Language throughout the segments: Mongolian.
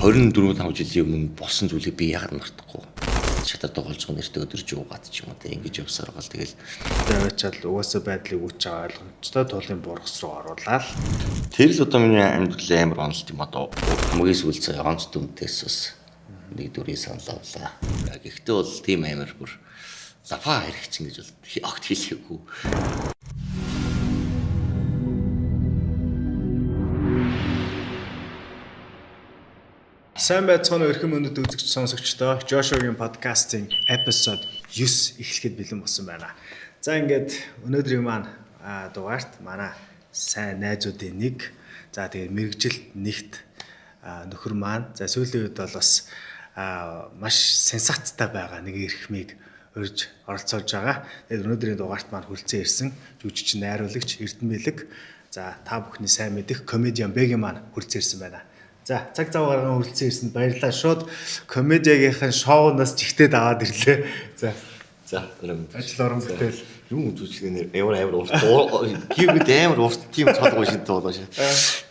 24-5 жилийн өмнө болсон зүйлийг би яагаад мартахгүй. Шатар тоглож байгаа нэртэй өдөрж уугаад ч юм уу те ингэж явсаар гал тэгэл тавиачаал угаасаа байдлыг үүч байгаа ойлгомжтой туулын бургас руу оруулаад тэр л одоо миний амьдралын амар онолт юм одоо хамгийн сүүл цаа онц дүмтээс бас нэг дүрийг санал авлаа. Гэхдээ бол тийм амар бүр лафа хэрэгчин гэж бол огт хэлээгүй. сайн байцгаана уу эрхэм өнөд үзэгч сонсогчдоо Жошогийн подкастын эпизод 9 эхлэхэд бэлэн болсон байна. За ингээд өнөөдрийн маань дугаарт манай сайн найзуудын нэг за тэгээд мэрэгжилт нэгт нөхөр маань за сүүлийн үед бол бас маш сенсацтай байгаа нэг эрхмийг урьж оролцоож байгаа. Тэгээд өнөөдрийн дугаарт маань хүлцэн ирсэн жүжигчин найруулагч Эрдэнэ Бэлэг за та бүхний сайн мэдих комедиан Бэгийн маань хүлцэн ирсэн байна. За цаг зав гарган хүрэлцэн ирсэнд баярлалаа. Шууд комедиагийнхэн шоунаас жигтээд аваад ирлээ. За ажил орон бүтээл юм үзүүлчихнээр амар урт кибэд амар урт тийм цолгоо шидтэй болоо шээ.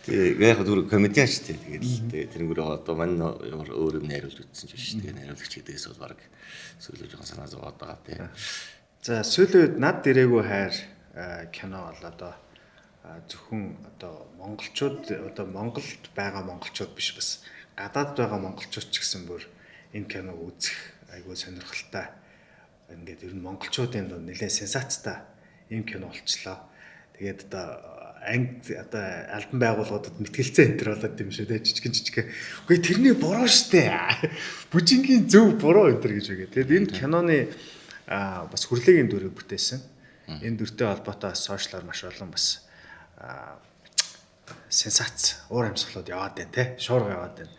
Тэгээ яг түр комедиан шүү дээ. Тэгээд тэрнгүүр одоо мань ямар өөр юм найруулж үтсэн ч биш. Тэгээ найруулагч гэдэгээс бол баг сүүлийн жоохон санаа зовоод байгаа тий. За сүүлийн үед над дэрээгүй хайр кино бол одоо зөвхөн одоо монголчууд одоо Монголд байгаа монголчууд биш бас гадаад байгаа монголчууд ч гэсэн бүр энэ киног үзэх айгүй сонирхолтой. Ингээд ер нь монголчуудын дунд нэлээд сенсацтай ийм кино болчлоо. Тэгээд одоо анги одоо албан байгууллагуудад мэтгэлцээ энэ төр болоод юм шүү дээ жижигэн. Үгүй тэрний буруу штэ. Бүжингийн зөв буруу энэ төр гэж үгээ. Тэгээд энэ киноны бас хүрлээгийн дүрийг бүтээсэн. Энэ дүртэй холбоотой сошиалар маш олон бас сенсац уур амьсгалууд яваад байна те шуурга яваад байна.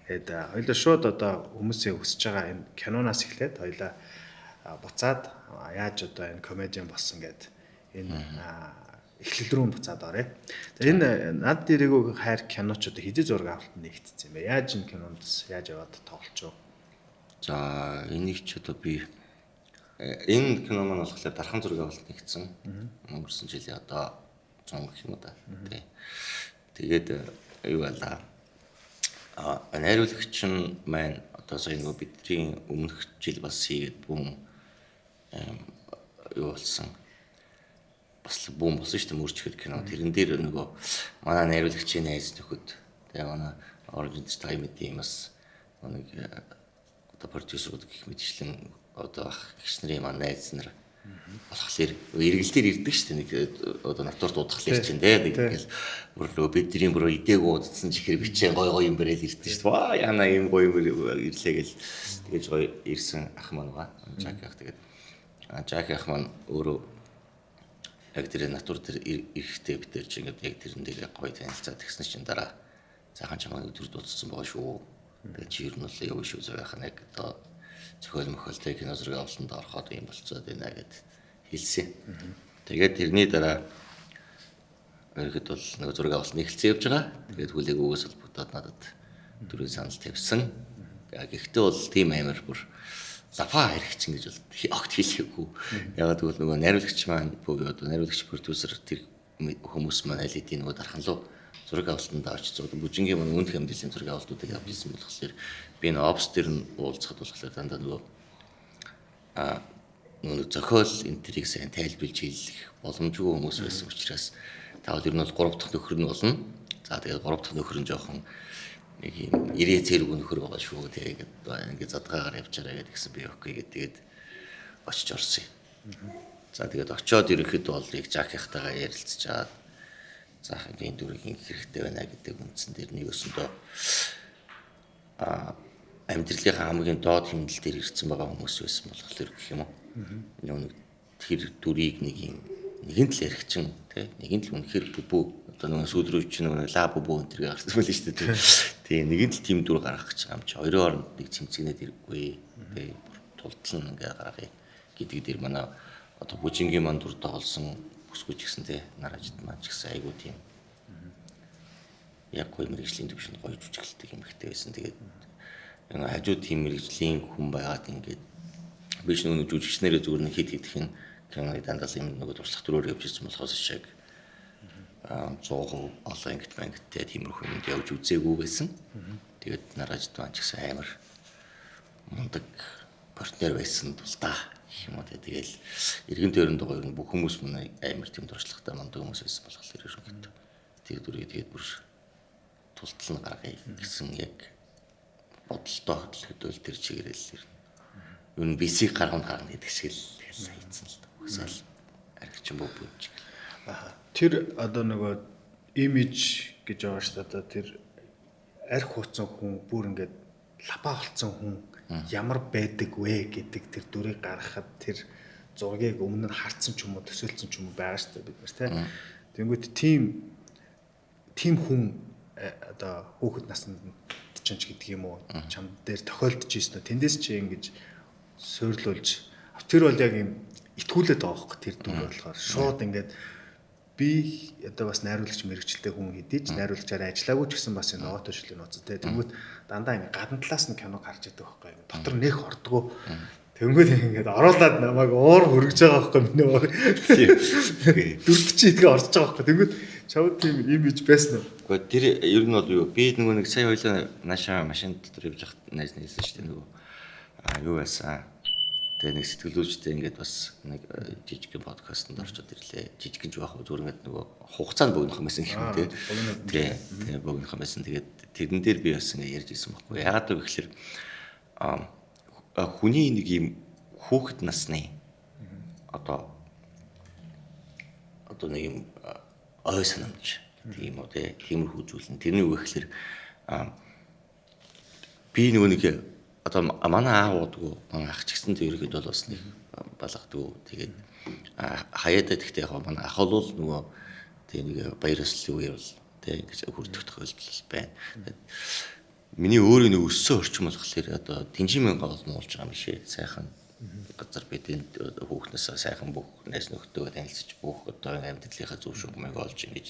Тэгээд хоёулаа шууд одоо хүмүүсийн хүсэж байгаа энэ киноноос эхлээд хоёулаа буцаад яаж одоо энэ комедиан болсон гэд энэ эхлэл рүү буцаад оръё. За энэ над дэрээгүй хайр кино ч одоо хизээ зураг авалтанд нэгтсэн юм бэ? Яаж энэ кинонд яаж яваад тоглож вэ? За энийг ч одоо би энэ кино маань болохоор дархан зураг авалтанд нэгтсэн. Өнгөрсөн жилийн одоо 100 гэх юм уу да. Тэгээд юу байлаа. Найруулагч нь маань одоо сая нөгөө бидний өмнөх жил бас хийгээд бүүн юу болсон. Бас бүүн болсон шүү дээ мөрчгöd кино. Тэрэн дээр нөгөө манай найруулагчийн найз нөхөд тэгээ манай оригинал таймд юм бас нэг одоо продюсерууд гэх мэтчлэн одоо гэгч нарын маань найз нар болохоор эргэлдээр ирдэг шүү дээ нэг одоо натур дуудахлаар чинь тийм ингээл бүр бидний бүр идээгүү удсан чихэр бичээ гой юм бэрэл ирдэг шүү дээ. Ваа яна юм гой юм ирлээ гэл тэгэж гой ирсэн ах маань байгаа. Жаки ах тэгээд Жаки ах маань өөрөө яг тэр натур тэр эрэхтэй битэр чи ингээд яг тэрэн дээр гой танилцаад тэгсэн чинь дараа цаахан чамайг өдөр дуудсан байгаа шүү. Тэгээд чи ер нь л яваа шүү зөөхөн яг одоо зохиол мөхөлтэй кино зураг авалтанд ороход юм болцоод байна гэд хэлсэн. Тэгээд тэрний дараа ерөөд бол нэг зураг авалт нэгэлцээ явж байгаа. Тэгээд хүлээгөөс холбогдоод надад дөрөв санал тавьсан. Гэхдээ бол тийм амар бүр лафа хэрэгчин гэж бол огт хэлээгүй. Ягаад гэвэл нөгөө найруулагч маань бүгд одоо найруулагч продюсер тэр хүмүүс маань аль хэдийн нөгөө дархан руу зураг авалтанд очиж бүжингийн маань үнд хэмжээлийн зураг авалтуудыг авч ирсэн болохоор би энэ опс дээр нь уулзахад болохоор дандаа нөгөө нөгөө зохиол энтриг сайн тайлбарлаж хэлэх боломжгүй хүмүүс байсан учраас таавал ер нь бол 3 дахь нөхөр нь болно. За тэгээд 3 дахь нөхөр нь жоохон нэг юм ирээ цэрэг нөхөр байгаа шүү. Тэгээд ингээд задгаагаар явчаарай гэдэг гэсэн би окей гэдэг очиж орсон юм. За тэгээд очиод ирэхэд бол яг Жакихтайгаа ярилцчаад заах энэ дүрийг ингэ хэрэгтэй байна гэдэг үндсэн дээр нэг өсөндөө амьдралынхаа хамгийн доод хэмнэл дээр ирсэн байгаа хүмүүс байсан болохоор гэх юм уу. Нэг тэр дүрийг нэгэн л яригчин тий нэгэн л үнэхэр бүбүү одоо нэг сүүдрүүч чинь нэг ла бүбүү энэ төр гаргасан байл шүү дээ. Тий нэгэн л тийм дүр гаргах гэж байгаа юм чи хоёрын хооронд нэг цэмцгэнээд ирэхгүй тий тултлан ингээ гаргая гэдэг дээр манай одоо бүжингийн манд дүр тоглосон бүсгүйч гэсэн тий наражд маань ч гэсэн айгуу тийм яг гоё мэрэгжлийн төвшөнд гоё жүжиглэлтэй юм ихтэй байсан. Тэгээд хажууд тийм мэрэгжлийн хүн байгаад ингээд биш нэг жүжигчнэрээ зүгээр нэг хит хитхэн киноны дандаа юм нөгөө туршлах төрөөр явж ирсэн болохоос шиг 100% олон ангит мангиттэй тиймэрхүү юмд явж үзээгүй байсан. Тэгээд нарааж дуан ч гэсэн амар мундаг партнер байсан тул та гэх юм уу. Тэгэл эргэн тойронд байгаа ер нь бүх хүмүүс мань амар тийм дуршлагтай мундаг хүмүүс байсан болохоор ерөнхийдөө тэр дүрийг тэгээд бүр тултал нь гаргая гэсэн яг бодолтой хөдөлгөөл тэр чигээрэл ер нь бисиг гаргана гэдэг шиг л хийсэн л угсаал аригчин бөмбөж. Тэр одоо нөгөө имиж гэж байгаа шүү дээ. Одоо тэр арх хууцсан хүн бүр ингээд лапа болцсон хүн ямар байдаг вэ гэдэг тэр дүрийг гаргахад тэр зургийг өмнө нь хартсан ч юм уу төсөөлсөн ч юм уу байгаа шүү дээ бид нар тийм. Тэнгүүт тийм хүн одоо хүүхэд наснд ч гэдэг юм уу чамд дээр тохиолдож ийсэн үү тэндээс чи ингэж суйрлуулж тэр бол яг юм итгүүлээд байгаа хөөхгүй тэр дүр болохоор шууд ингээд би одоо бас найруулагч мэрэгчлээ хүн хэдий ч найруулагчаар ажиллаагүй ч гэсэн бас энэ ноготой шилэн нууц тэ тэнгүүт дандаа ингээд гадна талаас нь киног харж яадаг байхгүй дотор нэх ордгоо тэнгүүт ингээд оруулаад намайг уур хөргөж байгаа байхгүй миний уур дүрт чи идгээ орж байгаа байхгүй тэнгүүт чав тийм имиж байсан уу? Гэхдээ тэр ер нь бол юу би нөгөө нэг сая хоёлаа наашаа машин дотор явж хат найз нээсэн шүү дээ нөгөө юу байсан. Тэгээ нэг сэтгэлүүчтэй ингээд бас нэг жижигхэн подкастт орчод ирлээ. Жижигхэн ч байх зүгээр ингээд нөгөө хугацаанд богинох юм байсан гэх юм те. Тэгээ богинох юм байсан. Тэгээд тэрэн дээр би бас ингээд ярьж ирсэн байхгүй. Яагаад вэ гэхээр хүний нэг юм хүүхэд насны одоо нэг юм ой санамж тийм үү те. Тиймэрхүү зүйл нь тэрний үг гэхээр би нөгөө нэг одоо манай аавуудгүй манай ах ч гэсэн тэр ихэд бол бас нэг балгадгүй тэгээд хаяадаа гэхдээ яг манай ах бол нөгөө тийм нэг баяр ёслолын үеэр бол тийм ингэж хүрдэх тохиолдол байна. Миний өөрөө нэг өссөн орчин болохоор одоо Тэнжин мянга бол муулж байгаа юм шээ. Сайхан газар бидэнд хүүхнээс сайхан бүх найз нөхдөдөө танилцж бүх одоо амьдралынхаа зөв шугамыг олж ингэж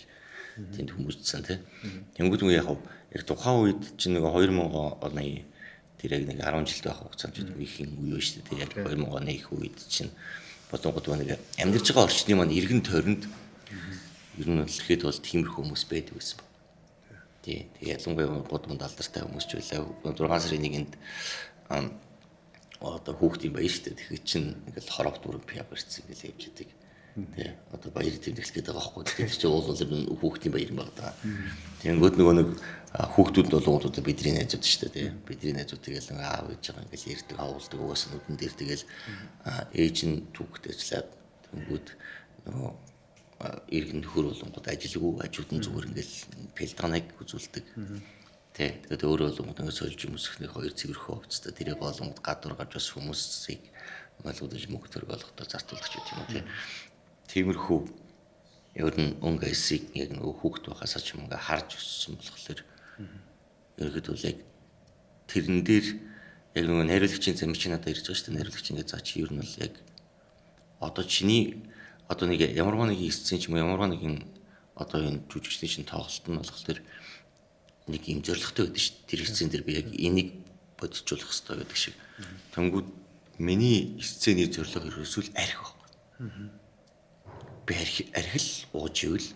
тэнд хүмүүжсэн тийм. Тэнгүүд нь яг тухайн үед чинь нэг 2000 оны тэр яг нэг 10 жилд байх хугацаанд их юм үе шүү дээ. Яг 2000 оны их үед чинь бодонгод нэг амьдарч байгаа орчны маань эргэн тойронд ер нь хэлэхэд бол тиймэрхүү хүмүүс байдаг байсан. Тий. Тэгээ ялангуяа бодмонд алдартай хүмүүс ч байлаа. 6 сарын 1-нд одоо хүүхдийн баяр шүү дээ. Тэгэхээр чинь ингээл хоров дүрэн пиа барьсан ингээл явж идэг. Тий. Одоо баяр тэмдэглэх гээд байгаа байхгүй. Тэгэхээр чи уул хүүхдийн баяр юм байна даа. Тэнгүүд нөгөө нэг хүүхдүүд бол уудаа бидний найзууд шүү дээ. Тий. Бидний найзууд тэгэл нэг аав ээж байгаа ингээл ярьдаг, хавуулдаг угаасаа нүдэн дээр тэгэл ээж нь түүхтэй ажиллаад тэнгүүд нөгөө иргэн нөхөр болонгод ажилгүй ажууд нь зүгээр ингээл пелтаныг үзүүлдэг. Тэ тэгээд өөрөө бол ингээд сольж өмсөхний хоёр цэгэрхүү хувцастай тэрийг болонгод гадуур гарч бас хүмүүсийг малгуудаж мөнгө төрөг олгохтой зартуулдаг ч юм уу тий. Тиймэрхүү ер нь өнгө эсийг яг нөгөө хүүхд байхасаа ч юм ингээ харж өссөн болохоор ерөөд бол яг тэрэн дээр яг нөгөө найруулагчийн замч надад ирж байгаа шүү дээ. Найруулагч ингээ заа чи ер нь бол яг одоо чиний одоо нэг ямарваа нэг сцен ч юм уу ямарваа нэгэн одоо энэ жүжигчдийн чинь тоглолт нь болохоор нэг юм зоригтой байдаг шүү. Тэр сцен дээр би яг энийг бодчихуулах хэрэгтэй гэдэг шиг. Тэнгүүд миний сцений зорилго ерөөсөө арх байхгүй. Би архил ууж ивэл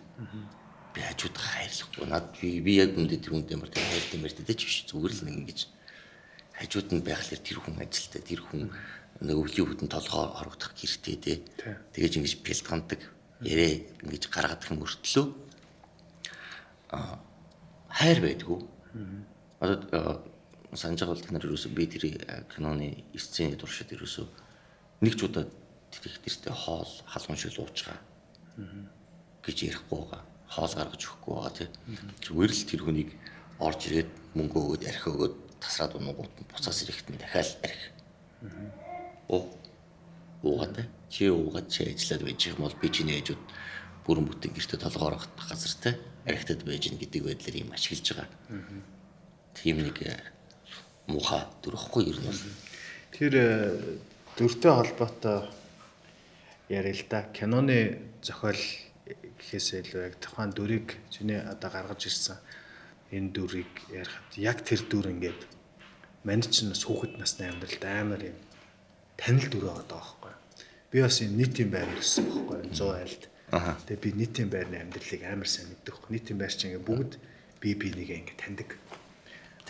би хажууд хайрлахгүй. Над би яг үнэндээ тэр хүнтэй ямар хайр тэмэртэй ч биш зүгээр л нэг ингэж хажууд нь байхлаар тэр хүн ажилтаа тэр хүн нэг өвлийн хөтөн толгоо хорогдох гэртэй те. Тэгэж ингэж пэлтгандаг ярэ ингэж гаргадаг юм өртлөө хайр байдгүй. Одоо санаж байгаа бол тэр ерөөсөө би тэр киноны сцений туршид ерөөсөө нэг ч удаа тэр их тэртээ хоол халуун шил ууж байгаа гэж ярихгүй байгаа. Хоол гаргаж өгөхгүй байгаа тий. Зүгээр л тэр хүнийг орж ирээд мөнгө өгөөд архи өгөөд тасраад унагууд буцаас ирэхэд нь дахиад архи. Уугаад чи уугаад чи ажиллаад байж юм бол би чиний ээжүүд бүрэн бүтэн гэртээ толгоор авах газар тий. Архитад байж гин гэдэг байдлаар юм ашиглаж байгаа. Тийм нэг муухай дүрхгүй ер нь бол. Тэр дүртэй холбоотой яриа л да. Киноны зохиол гэхээсээ илүү яг тухайн дүрийг чиний одоо гаргаж ирсэн энэ дүрийг ярихад яг тэр дүр ингээд манд ч бас хүүхэд насны амьдралд амар юм танил дүр байгаа даа байхгүй. Би бас энэ нийтийн байр гэсэн байхгүй 100 айлд Тэгээ би нийтийн байрны амьдралыг амар сайн мэддэг. Нийтийн байр чинь ингээ бүгд биенийг ингээ таньдаг.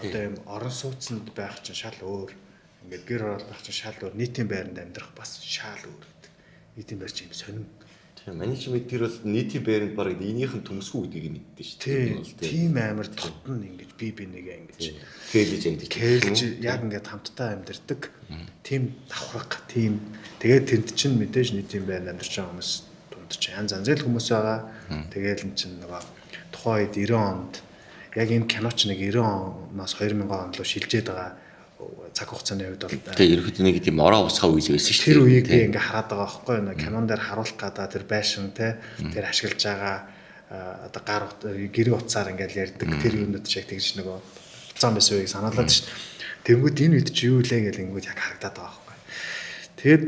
Одоо юм орон сууцнд байх чинь шал өөр. Ингээд гэр орол байх чинь шал өөр. Нийтийн байранд амьдрах бас шал өөр гэдэг. Нийтийн байр чинь сонин. Тийм менежмент тэр бол нийтийн байранд бараг энийхэн төмсгүү гэдгийг мэддэг шүү дээ. Тийм амар тотно ингэж биенийг ингэж кэлж амьдч. Кэлж яг ингээд хамтдаа амьдэрдэг. Тийм давхраг, тийм тэгээд тэнд чинь мэдээж нийтийн байранд амьдарч байгаа хүмүүс дунд чинь янз янзэл хүмүүс байгаа. Тэгээд эн чинь нөгөө тухайн үед 90 онд яг энэ кино ч нэг 90 оноос 2000 он руу шилжээд байгаа цаг хугацааны үед бол тэгээ ерөөхдөө нэг тийм ороо усгаа үйл байсан шүү дээ. Тэр үеийг би ингээ хараад байгаа байхгүй юу? Кинон дээр харуулах гадаа тэр байшин те тэр ашиглаж байгаа одоо гар гэрээ утсаар ингээл ярьдаг тэр юмнууд шиг тэгж нөгөө зам байсан үеийг санаалаад шүү дээ. Тэнгүүд энэ үед чи юу илээ гэл ингүүд яг харагдаад байгаа байхгүй юу? Тэгээд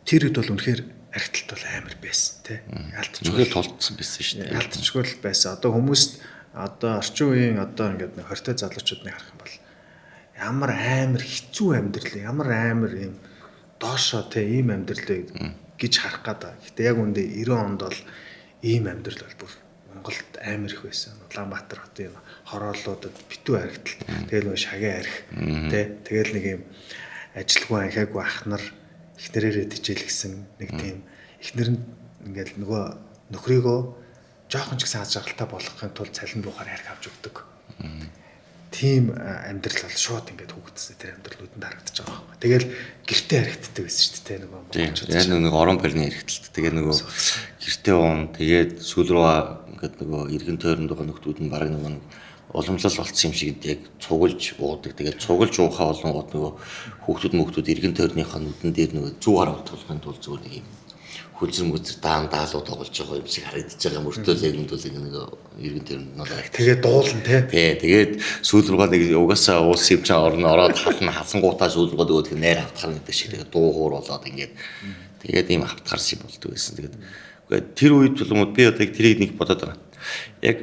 тэр үед бол үнэхээр архитект бол амар байсан те. Ялтчгүй тулцсан байсан шүү дээ. Ялтчгүй байсан. Одоо хүмүүст одоо орчин үеийн одоо ингээд 20-тай залуучуудыг харах юм бол ямар амар хэцүү амьдрал, ямар амар юм доошоо те ийм амьдрал гэж харах гэдэг. Гэтэ яг үндэ 90 онд бол ийм амьдрал бол бүр Монголд амар их байсан. Улаанбаатар хотын хороолуудад битүү харагдал. Тэгэл нөө шагийн арх те тэгэл нэг юм ажилгүй анхаагүй ахнар ихнэрээрээ тижээлгсэн нэг тийм ихнэр нь ингээл нөгөө нөхрийгөө жоохон ч гэсэн аз жаргалтай болгохын тулд цалин буухаар арх авч өгдөг. Тийм амьдрал бол шууд ингээд хүүхдтэй тэр амьдрал нүдэнд харагдаж байгаа байхгүй. Тэгэл гэртээ харагддаг байсан шүү дээ нөгөө монголчууд. Яг нэг орон байрны харагдалт. Тэгээ нөгөө гэртээ уун тэгээд сүүл рүү ингээд нөгөө эргэн тойронд байгаа нөхдүүд нь бараг нөгөө уламжлал болцсон юм шиг яг цуглж уудаг. Тэгээд цуглж уухаа болонгууд нөгөө хүүхдүүд эргэн тойрныхаа нүдэн дээр нөгөө зүү хараа утгахын тулд зүгээр нэг юм хүзэр мүзэр даан даалууд тоглож байгаа юм шиг харагдаж байгаа мөртөө зэгнүүдүүлэг нэг эргэн тойронд нь харагдаж. Тэгээд дуулна тий. Тэгээд сүүл рүүгээ нэг угаасаа уус юм чаа ороод хатна хасангуудаа сүүл рүүгээ нөгөө тэр найр автахар гэдэг шиг тэгээд дуу хуур болоод ингээд тэгээд ийм автахарс юм болдог байсан. Тэгээд тэр үед болмод би одоо тэрийг нэг бодоод байгаа. Яг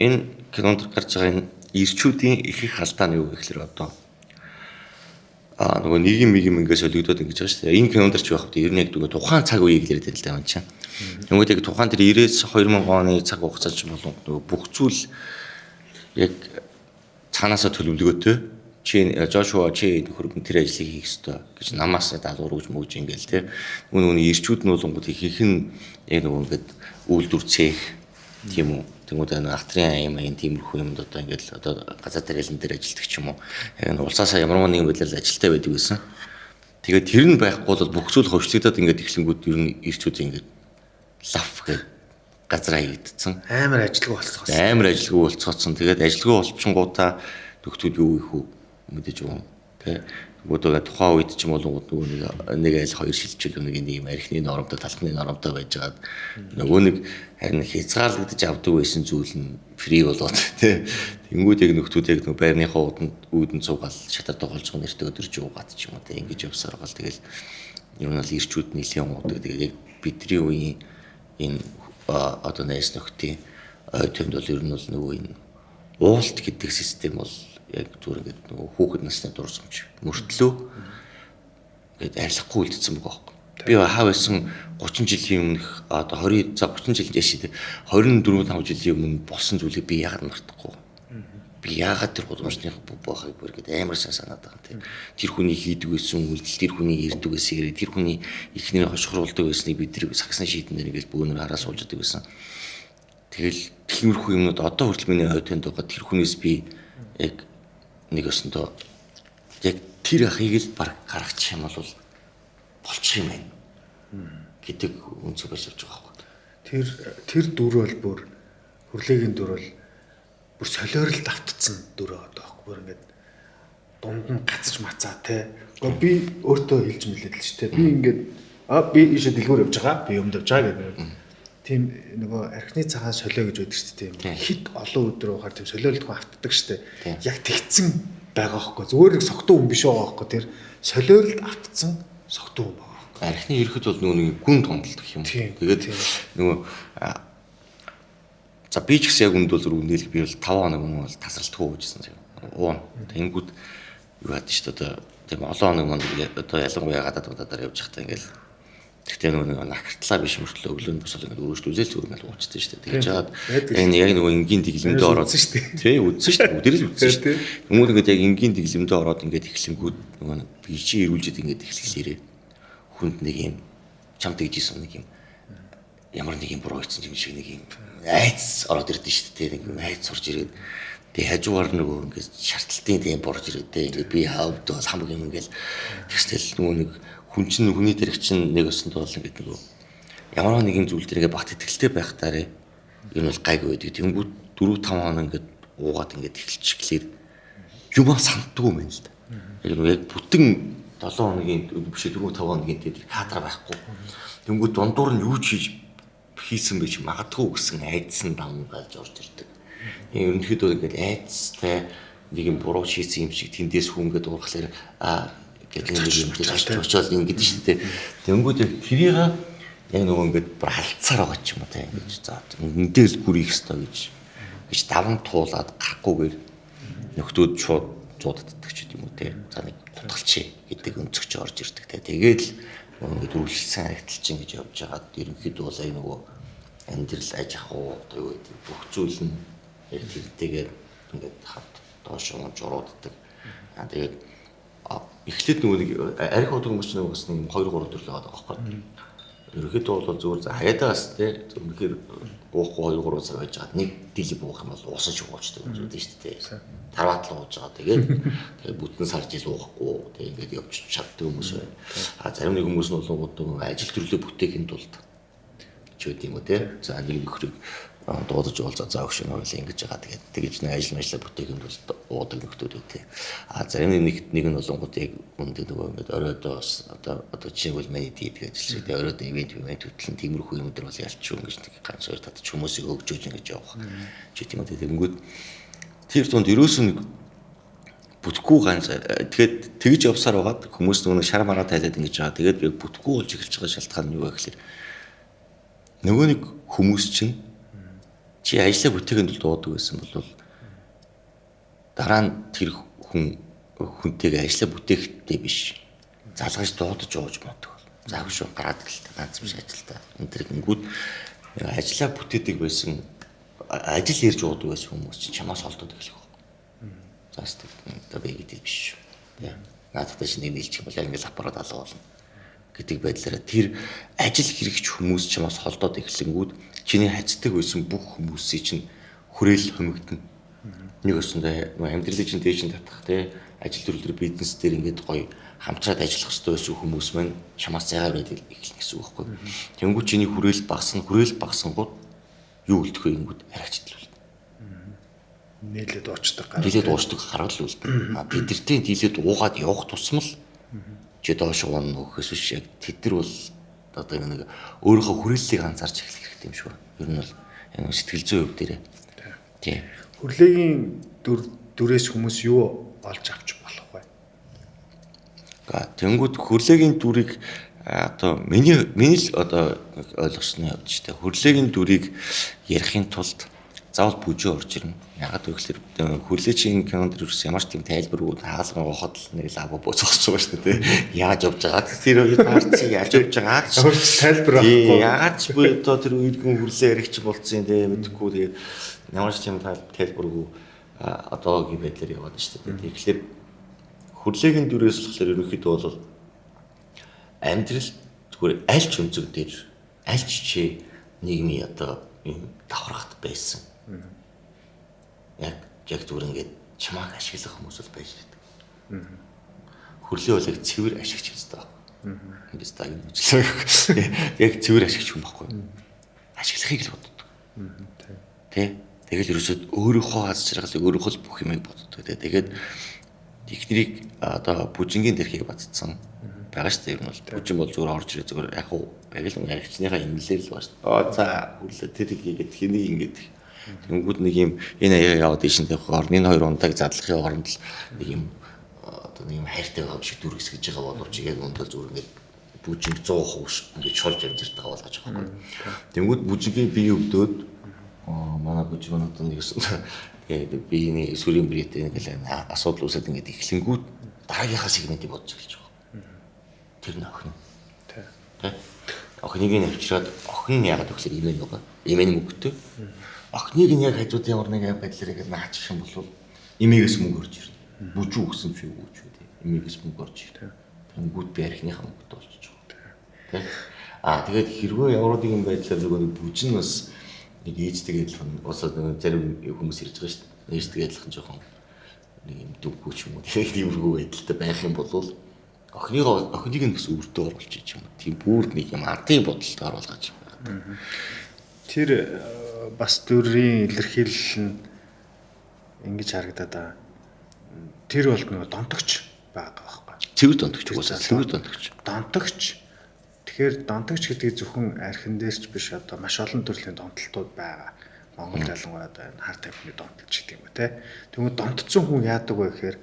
энэ кинонд гарч байгаа энэ ирчүүдийн их халдаа нь юу гэхээр одоо нөгөө нийгэм ингээс солигдоод ингэж байгаа шүү дээ. Энэ кинонд ч байх вэ? Ер нь яг нөгөө тухайн цаг үеийг л яриад л байгаа юм чинь. Нөгөө яг тухайн тэр 90-с 2000 оны цаг хугацаанд ч болон нөгөө бүх зүйл яг цаанаасаа төлөвлөгөөтэй. Чи Жошуа чи хөргөн тэр ажлыг хийх ёстой гэж намаас даалгавар өгж мөгж ингээл те. Нөгөө ирчүүд нь болонгууд их нь яг нөгөө ингээд үйлдвэрцээх тийм үү. Тэнгүүд ахтрын аймын тиймэрхүү юмд одоо ингээл одоо газар тариалан дээр ажилладаг ч юм уу. Яг нь улсаасаа ямар нэгэн байдлаар ажилтаа байдаг байсан. Тэгээд тэр нь байхгүй бол бүх зүйл хөвчлөгдөд ингээд ихлэнгүүд ер нь ирчүүд ингээд лав гэж газраа хийдсэн. Амар ажилгүй болцгоосон. Амар ажилгүй болцгоосон. Тэгээд ажилгүй болчихгоотаа нөхдүүд юу их үү мэдээж юм. Тэ. Тэгвэл тухайн үед ч юм бол нэг айл хоёр шилжил нэг юм архины нормтой талхны нормтой байжгаад нөгөө нэг харин хязгаарлагдаж авдаг байсан зүйл нь фри болоод тий. Тэнгүүд яг нөхдүүд яг нөгөө байрныхаа үүдэн цугаал шатар тоглож байгаа нэртэй өдөрж уугаад ч юм уу тий ингэж явсаар гал тэгэл юм нь ирчүүд нийлэн уудаг. Тэгээд яг бидний үеийн энэ одоо найс нөхдийн ой төмд бол ер нь бол нөгөө энэ уулт гэдэг систем бол яг зүгээр ингээд нөгөө хүүхэд насны дурсамж мөртлөө ингээд арилахгүй үлдсэн байгаа байхгүй. Би хаа байсан 30 жилийн өмнөх одоо 20 за 30 жилийн жишээ 24 5 жилийн өмнө болсон зүйлийг би яагаад мартахгүй. Би яагаад тэр гудамжных байхыг бүргээд амар санаад байгаа юм те. Тэр хүний хийдэг байсан үйлдэл, тэр хүний ирдэг байсан хэрэг, тэр хүний ихнэрийн хошгоруулдаг байсныг бид тэр сагсны шийдэн дээр ингээд бөөнөр хараа суулждаг байсан. Тэгэл тиймэрхүү юмнууд одоо хүртэл миний ой тэнд байгаа тэр хүнээс би яг нэг өсөндөө яг тэр ахыг л баг гаргачих юм бол болчих юм байна гэдэг үнцэг болж авч байгаа байхгүй. Тэр дүр бол бүр хүрлээгийн дүр бол бүр солиорол давтцсан дүр байгаа байхгүй. Бүр ингээд дунд нь гацж мацаа те. Гэхдээ би өөртөө хэлж мэлээд л ч те. Би ингээд би ийшээ дэлгүүр явж байгаа. Би өмд явж байгаа гэдэг. Тийм нөгөө архины цагаан солио гэж байдаг шүү дээ. Хит олон өдөр уухаар тийм солиорлтгүй автдаг шүү дээ. Яг тэгцэн байгаа байхгүй. Зүгээр нэг согтуу хүн биш байгаа байхгүй. Тэр солиорлт автцсан согтуу хүн байгаа байхгүй. Архины ерхэд бол нөгөө нэг гүн томдолдог юм. Тэгээд нөгөө за би ч гэсэн яг үнд бол үнэлэх би бол 5 хоног өмнө бол тасралтгүй байжсэн юм. Уун. Тэнгүүд юу яд ч одоо тийм олон хоног манд одоо ялангуяа гадаад явж байхдаа ингээл Гэхдээ нөгөө нахартлаа биш мөртлөө өглөөний тусал ингээд өргөжлүүлээл зүгээр ингээд уучдаг шүү дээ. Тэгж жаад яг нөгөө энгийн дэглэмдээ ороод тий үзсэн шүү дээ. Бүгдээрээ л үзсэн шүү дээ. Хүмүүс ингээд яг энгийн дэглэмдээ ороод ингээд эхлэнгүүд нөгөө бишээ ирүүлжээд ингээд эхлэхлээрээ хүнд нэг юм чамд гэжсэн нэг юм ямар нэг юм буруу хийсэн юм шиг нэг юм айц ороод ирдэ шүү дээ. Нэг юм айц сурж ирээд тэгээ хажуугаар нөгөө ингээд шаардлагын тийм борж ирээд ингээд би хавд бас хамаг юм ингээд тэгстэл нөгөө нэг хүн чинь хүний дэрэг чинь нэг өсөнд бол ингээд нөгөө ямар нэгэн зүйл дээр ингээд бат итгэлтэй байхтаарээ энэ бол гайгүй байдаг. Тэнгүүд 4-5 хоног ингээд уугаад ингээд эхэлчихлээр юмаа сандгүй юм байна л да. Яг бүтэн 7 хоногийн биш 4-5 хоногийн дээр кадр байхгүй. Тэнгүүд дундуур нь юу ч хийсэн байж магадгүй гэсэн айдсан дам галж орж ирдэг. Ерөнхийдөө ингээд айцтай нэг юм буруу хийсэн юм шиг тэндээс хүн ингээд уурхлаар гэдэг нэг юм гэж очоод ингэдэж шүү дээ. Тэнгүүд яг тэрийг яг нөгөө ингээд бүр халдсаар байгаа ч юм уу те ингэж за эндээс гүрийх ёстой гэж даван туулаад гарахгүйгээр нөхдөөд шууд зууддаг ч юм уу те. За нэг тутгалчи гэдэг өнцөгч орж ирдэг те. Тэгээд л ингээд үргэлжлсэн харагдал чинь гэж явж байгаад ерөнхийдөө бол ай нөгөө амьдрал аж ахуй одоо юу гэдэг бүх зүйл нь яг тэртэйгээр ингээд хавд доош унж орууддаг. Тэгээд эхлээд нөгөө нэг арх удаг хүмүүс нэг бас нэг 2-3 төрөл байгаа байхгүй. Ерөнхийдөө бол зүгээр за хаяадаас те зөвхөн уухгүй 2-3 цаг байж байгаа. Нэг дийл буух юм бол уусаж уучдаг юм зүйл шүү дээ. Тарваатлаа ууж байгаа. Тэгээд бүтэн сар жил уухгүй. Тэгээд ингээд явж чаддаг хүмүүс байна. Зарим нэг хүмүүс нь бол ажил төрлөө бүтээхийн тулд ч үгүй юм уу те. За нэг нөхрийг дуудаж уулзаа за өгш нөө л ингэж байгаа. Тэгээд тэгж нэг ажил мэжлээ бүтээхийн тулд уудаг нөхдүүд үү те. Зарим нэг нь болонгууд яг үнэндээ нөгөө ингээд оройдоо одоо чинь бол миний дийдэг ажил шиг те. Оройдоо ивент хөтлөн тиймэрхүү юм дээр бол ялчгүй ингэж нэг ганц хоёр татчих хүмүүсийг өгж ингэж явах. Ч тийм үү те. Тэнгүүд тэр тунд ерөөсөө нэг бүтггүй ганц тэгээд тэгж явсаар байгаад хүмүүс нөгөө шар мараа тайлаад ингэж байгаа. Тэгээд яг бүтггүй болж эхэлж байгаа шалтгаан нь юу вэ гэхээр нөгөө нэг хүмүүс чинь чи ажлаа бүтээхэд л дуудаг байсан бол дараа нь тэр хүнтэйгээ ажлаа бүтээхтэй биш. Залгаж дуудаж ууж моддог. Заавал шүү гараад гэлтэй ганц биш ажилдаа. Энэ тэр гингүүд ажлаа бүтээдэг байсан ажил ярьж уудаг байсан хүмүүс чинь чамаас холдоод эхлэх баг. Заастав одоо би гэдэг биш шүү. Наадтай чинь нийлчих юм бол яг ингээд аппарат алга болно гэдэг байдлаараа тэр ажил хэрэгч хүмүүс чамаас холдоод эхлэнгүүд чиний хайцдаг байсан бүх хүмүүсийн чинь хүрээл хомигдно. Нэг өсөндөө амьдралын чинь дээш нь татах те ажил төрөлдөр бизнес дээр ингээд гоё хамтраад ажиллах хэрэгтэй байсан хүмүүс маань чамаас зайгаар байдаг эхлэх гэсэн үг байхгүй. Тэнгүүд чиний хүрээл багсангууд юу үлдэх вэ гингүүд харагчдал бол. Нийлээд уучдаг гаргал үлдэх. Тэдэртэй дийлээд уугаад явах тусмал чи доош уун нөхөөс биш яг тэд нар бол одоо нэг өөрийнхөө хүрээллийг анзаарч эхлэх хэрэгтэй юм шиг байна. Ер нь бол яг сэтгэл зүйн хөв дээрээ. Тийм. Хүрлээгийн дүрээс хүмүүс юу олж авч болох вэ? Тэнгүүд хүрлээгийн дүрийг одоо миний л одоо ойлгосны хувьд ч тийм хүрлээгийн дүрийг ярихын тулд заавал бүжөө орж ирнэ. Ягаад гэвэл хүрлээчийн кинонд ерөөс ямар ч тийм тайлбаргүй хаалган ухаад л нэг лав бууцгаж байгаа шүү дээ. Яаж явж байгаа тэр үед таарцыг яаж явж байгаа тайлбар авахгүй. Ягаад ч би одоо тэр үед хүн хүрлээ яригч болцсон юм мэдэхгүй тэгээд ямар ч тийм тайлбаргүй одоогийн байдлаар яваад шүү дээ. Тэгэхээр хүрлээгийн дүрээс болохоор ерөнхийдөө бол амьдрал зүгээр аль ч өнцөг дээр аль ч чи нийгмийн одоо юм давхаргат байсан. Яг зүгээр ингээд чамааг ашиглах хүмүүс бол байж байдаг. Хүрлээ бол яг цэвэр ашигч хэвчтэй байна. Эндээс таг нүчлээ. Яг цэвэр ашигч хүн байхгүй. Ашиглахыг л боддог. Тэ? Тэгэл ерөөсөө өөрийнхөө аз жаргалыг өөрийнхөө л бүх юмыг боддог. Тэгээд техник одоо бүжингийн дэрхийг бацсан байгаа шүү дээ. Ер нь бол бүжин бол зүгээр орж ирээ зүгээр яг уу агилчныхаа имлэлээр л байна шүү дээ. За хүрлээ тэр хийгээд хэнийг ингээд тэнгүүд нэг юм энэ яваад ийшин тавих орны 2 унтаг задлахын оронд л нэг юм одоо нэг юм хайртай байгаа шиг дүр хэсгэж байгаа боловч яг унтал зүгээр ингээд бүжиг 100% ингээд шолж амжирт байгаа болгож байгаа байхгүй. Тэнгүүд бүжигийн бие өвдөөд манай бүжиг одоо нэгсэн тэгээд биений сүрийн брэтэй нэг л асуудал үүсээд ингээд эхлэнгүүд дараагийнхаа сегментийг бодож эхэлж байгаа. Тэр нөхөн. Тэ. охиныг нь авчираад охин нь яагаад өгөхлөөр имэн байгаа. Имэн мөнгөтэй. Охиныг нь яг хажууд ямар нэг байдлаар ингэ наачих юм бол имээс мөнгө орж ирнэ. Бүжүү өгсөн ч үгүй ч үү. Имээс мөнгө орж ирнэ. Тэнгүүд би архиныхаа мөнгөтэй болчих жоо. Тэ. Тэгээд хэрвээ ямар нэгэн байдлаар нөгөө бүжин бас нэг ээжтэйг адилхан босоод нөгөө зарим хүмүүс ирж байгаа шүү дээ. Ээжтэйг адилхан жоохон нэг юм дүүггүй ч юм уу. Тэгээд тиймэрхүү байдалтай байх юм бол охиныг нь бас өөртөө оруулж ич юм. Тийм бүрд нэг юм ардын бодолд оруулгаж байна. Тэр бас төрийн илэрхийлэл нь ингэж харагдаад байгаа. Тэр бол нөгөө донтогч байгаа байхгүй. Цэвэр донтогч угаасаа цэвэр донтогч. Донтогч. Тэгэхээр донтогч гэдэг зөвхөн архин дээрч биш одоо маш олон төрлийн донтолтууд байгаа. Монгол ялангуяа одоо энэ хар тамхины донтолч гэдэг юм те. Тэгвэл донтцсон хүн яадаг вэ гэхээр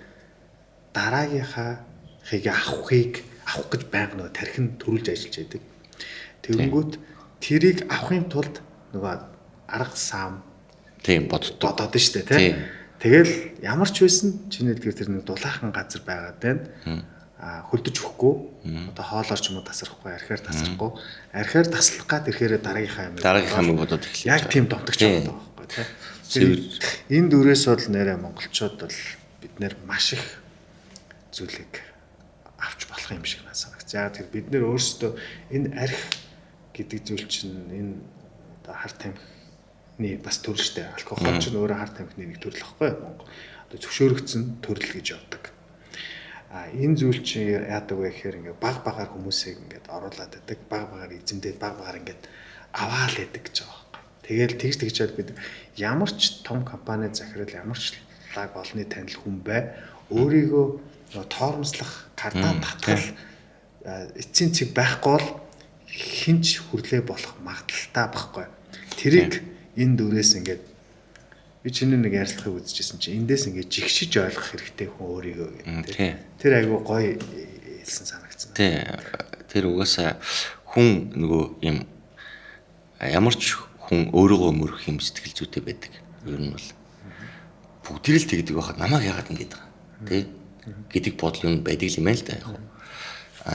дараагийнхаа авах гэж байнга нөгөө тархин төрүүлж ажиллаж байдаг. Тэгэнгүүт тэрийг авахын тулд нөгөө арга сам тийм боддог шүү дээ тий. Тэгэл ямар ч байсан чиний дэлгэр тэр нэг дулаахан газар байгаад байна. Хөлдөж өгөхгүй одоо хоолоор ч юм уу тасрахгүй архиар тасрахгүй архиар таслах гад ирэхээр дараагийнхаа юм бодоод эхэлж яг тийм донтогч байгаа байхгүй тий. Энэ дөрөөс бол нэрэ монголчууд бол бид нэр маш их зүйлийг авч болох юм шиг надад санагцаа. Тэгэхээр бид нэр өөрсдөө энэ арх гэдэг зүйл чинь энэ одоо хар тамхины бас төрөл штэ. Алкогол ч өөрөө хар тамхины нэг төрөл واخхой Монгол. Одоо зөвшөөрөгдсөн төрөл гэж явдаг. Энэ зүйл чи яадаг вэ гэхээр ингээ баг багаар хүмүүсийг ингээд оруулаад байдаг. Баг багаар эзэмдээд баг багаар ингээд аваал байдаг гэж байгаа байхгүй. Тэгэл тэгжэл бид ямар ч том компани захирал ямар ч лаг олонний танил хүн бай өөрийгөө тоормслох, кардан татгал эцсийн цэг байхгүй бол хинч хүрлээ болох магадaltaй байхгүй. Тэрийг энэ дөрөөс ингээд би чиний нэг ярилцлагыг үзчихсэн чинь эндээс ингээд жигшиж ойлгох хэрэгтэй хүн өөрийгөө гэдэг. Тэр айгүй гоё хэлсэн санагдсан. Тий. Тэр угаасаа хүн нөгөө юм ямар ч хүн өөрийгөө мөрөх юм сэтгэл зүйтэй байдаг. Ер нь бол бүгд л тэгдэг байхад намайг яагаад ингэж байгаа. Тий. Гэдэг бодол юм байдаг юм л да яг.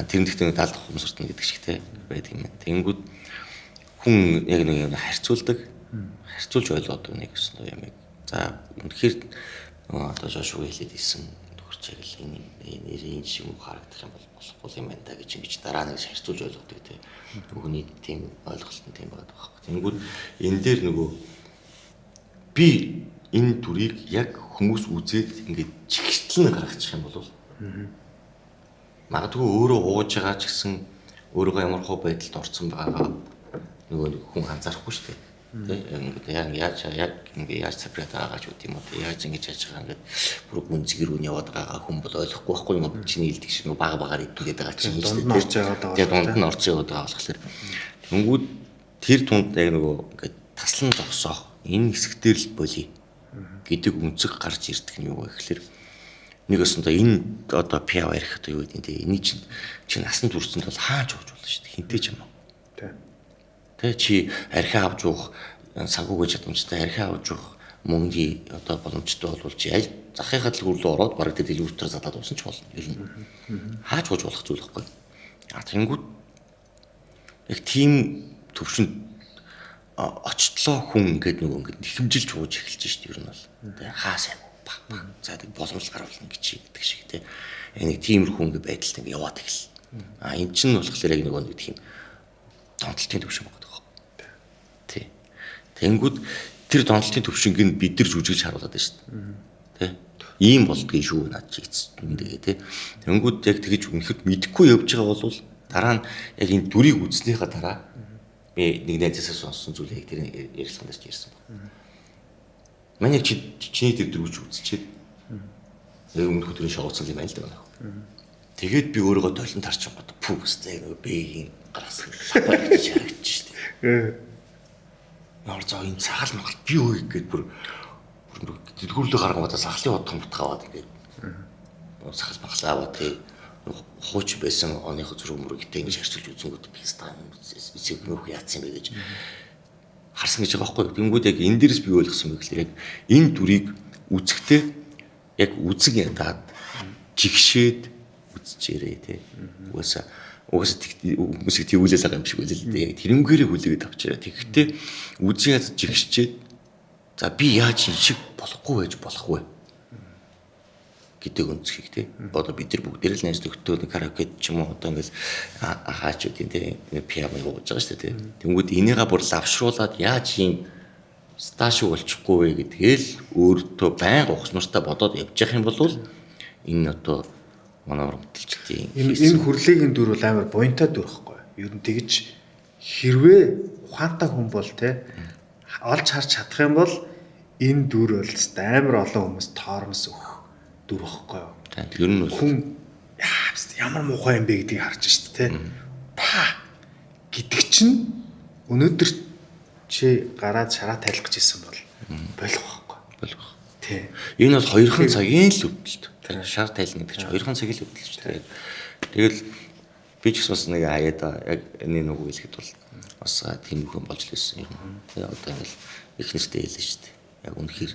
Тэр нэгтээ даалгах хүмүүсрт нь гэдэг шигтэй байдаг юм. Тэнгүүд хүн яг нэг юм харьцуулдаг. Харьцуулж ойлгодог нэг гэсэн юм. За үнэхээр одоо Жошуа хэлээд исэн төгөрч яг л энэ шиг харагдах юм бол болохгүй юм байна да гэж ингэж дараа нь харьцуулж ойлгодог тийм. Өгний тийм ойлголт нь тийм байдаг байхгүй. Тэнгүүд энэ дээр нөгөө би энэ дүрийг яг хүмүүс үзээд ингээд чигтлэн гаргачих юм бол магадгүй өөрөө ууж байгаа ч гэсэн өөрийгөө ямар хөө байдалд орсон байгаагаа нөгөө хүн анзаарахгүй шүү дээ. Тэг ингээд яаж сапрат байгаа ч үт юм уу яаж ингэж яаж байгаа ингээд бүр гүнзгэр үн яваад байгаа хүн бол ойлгохгүй байхгүй юм уу чиний хэлдэг шиг нөгөө бага багаар идэгээд байгаа чинь дунд нь орж яваад байгаа. Тэгээ дунд нь орж яваад байгаа болохоор тэнгүүд тэр тунд яг нөгөө ингээд таслан зогсоох энэ хэсгээр л болий гэдэг үнцэг гарч ирдэг нь юу вэ гэхээр нэг өсөндөө энэ одоо пиа ярих одоо юу гэдэг нь энийг чинь насан туршид бол хааж ууж болно шүү дээ хинтэй ч юм уу. Тэ чи архиа авч уух саггүй гэж чадамжтай архиа авч уух мөнгөний одоо боломжтой болвол чи аль захихад л хүрлөө ороод бараг тэр дэлгүүртээр задаад уусан ч болно. Ер нь хааж ууж болох зүйл байхгүй. Тэнгүүд яг тийм төвшөнд очтлоо хүн ингээд нөгөө ингээд нэхэмжилж ууж эхэлж шít ер нь бол. Тэ хаа сайн баг за тэг боломж гаргуулна гэж гэдэг шиг тэ. Нэг тиймэрхүү ингээд байдалтай ингээд яваад эхэлсэн. Энд чинь болохоор яг нөгөө нэг тийм донтолтын төвшин байгаа. Тэнгүүд тэр донтолтын төвшинг нь бид нар жүжиглж харуулдаг шүү дээ. Тэ? Ийм болдгийг шүү над чи эцэстээ тэ. Тэнгүүд яг тэгэж үнэхэд мэдэхгүй явж байгаа бол дараа нь яг энэ дүрийг үзснийхаа дараа би нэг найзаасаа сонссон зүйлийг тэр ярилцлаганд ч ярьсан байна. Манай чиний тэр дүрүүч үзчихэд яг өмнөх өдрийн шоуцсан юм байна л да. Тэгээд би өөрийгөө толон тарчин гот пүүстэй нэг бэгийн гараас сапар гэж харагдчих шүү дээ. Ямар зоо энэ цагаал махал би үе гээд бүр дэлгүүрлээ гаргангуудаа сахлын бодхон бутгаваад ингээд сахал махлаа аваа тий хууч байсан оныхоо зүрх мөрөгтэй ингэж харьцуулж үзэнгүүт би стан эцэг нөх яатсан бэ гэж харсан гэж байгаа байхгүй. Тэнгүүд яг энэ дээрс би ойлгосон байх л яг энэ дүрийг үзэхдээ яг үзэг ядаад жигшээд үзчихээрээ тий. Угаасаа угсаа хүмүүсийг тэгүүлээс байгаа юм шиг үлээ л дээ. Яг тэрнгээрээ хүлээгээд авчираа. Тэгэхдээ үзий ядаж жигшчээд за би яаж энэ шиг болохгүй байж болох вэ гэдэг өнцгийг тий. Одоо бид нар бүгд л найз төгтөө нэг караокед ч юм уу одоо ингээл хаачуудын тий пиано гоож байгаа шүү дээ тий. Тэнгүүд энийгээ бүр лавшруулад яаж ийм сташ болчихгүй вэ гэдгээл өөртөө байнга ухсмартай бодоод явж явах юм бол энэ одоо манай урамталчдын энэ хүрлээгийн дүр бол амар буянтай дүр байхгүй. Ер нь тэгж хэрвээ ухаантай хүн бол те олж харж чадах юм бол энэ дүр бол амар олон хүмүүс тоормос өгөх дүр байхгүй. Ер нь хүн ямар муухай юм бэ гэдгийг харж шít те. Па гэдэг чинь өнөөдөр чи гараад шараа тайлах гэж исэн бол болох байхгүй. болох. Тий. Энэ бол хоёрхан цагийн л өвдөлт. Шар тайлна гэдэг чинь хоёрхан цагийн л өвдөлт шүү дээ. Тэгэл би ч бас нэг хаяада яг энэ нүг хэлэхэд бол бас тийм хүн болж лээсэн юм. Тэгээ одоо ингээл их нэртэй хэлсэн шүү дээ. Яг үнэхээр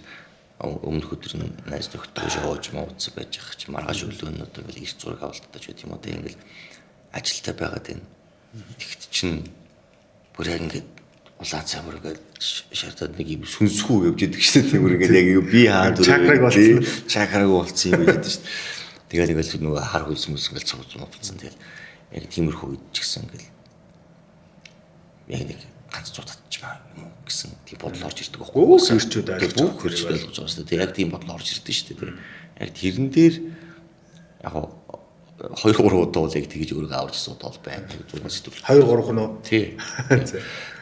өмнөх өдөр нь найз нөхдөд шоож муудсан байж байгаа чи маргааш өглөө нь одоо ингээл их зураг авалтдаж байт юм одоо ингээл ажилтаа байгаад байна. Тэгт чинь бүр яг ингээд улаан цамар ингээд шаардаад нэг юм сүнсгүй явж идэг шүү дээ. Тиймэр ингээд яг би хаа дүр чакраг болцсон юм байдаг шүү дээ. Тэгээд ингээл нөгөө хар хөлс мүс ингээл цуг цуг болцсон. Тэгээд яг тиймэрхүү идчихсэн ингээл яг нэг ганц цууд татчихмаа юм уу гэсэн тийм бодол орж ирдэг байхгүй. Бүх хэрчүүд бүх хэрчүүд ойлгож байгаа шүү дээ. Яг тийм бодол орж ирдэг шүү дээ. Яг тэрэн дээр яг 2-3 удаа л яг тэгж өөрийгөө аварч судал байна. 6 сэтгэл. 2-3 хүн үү? Тий.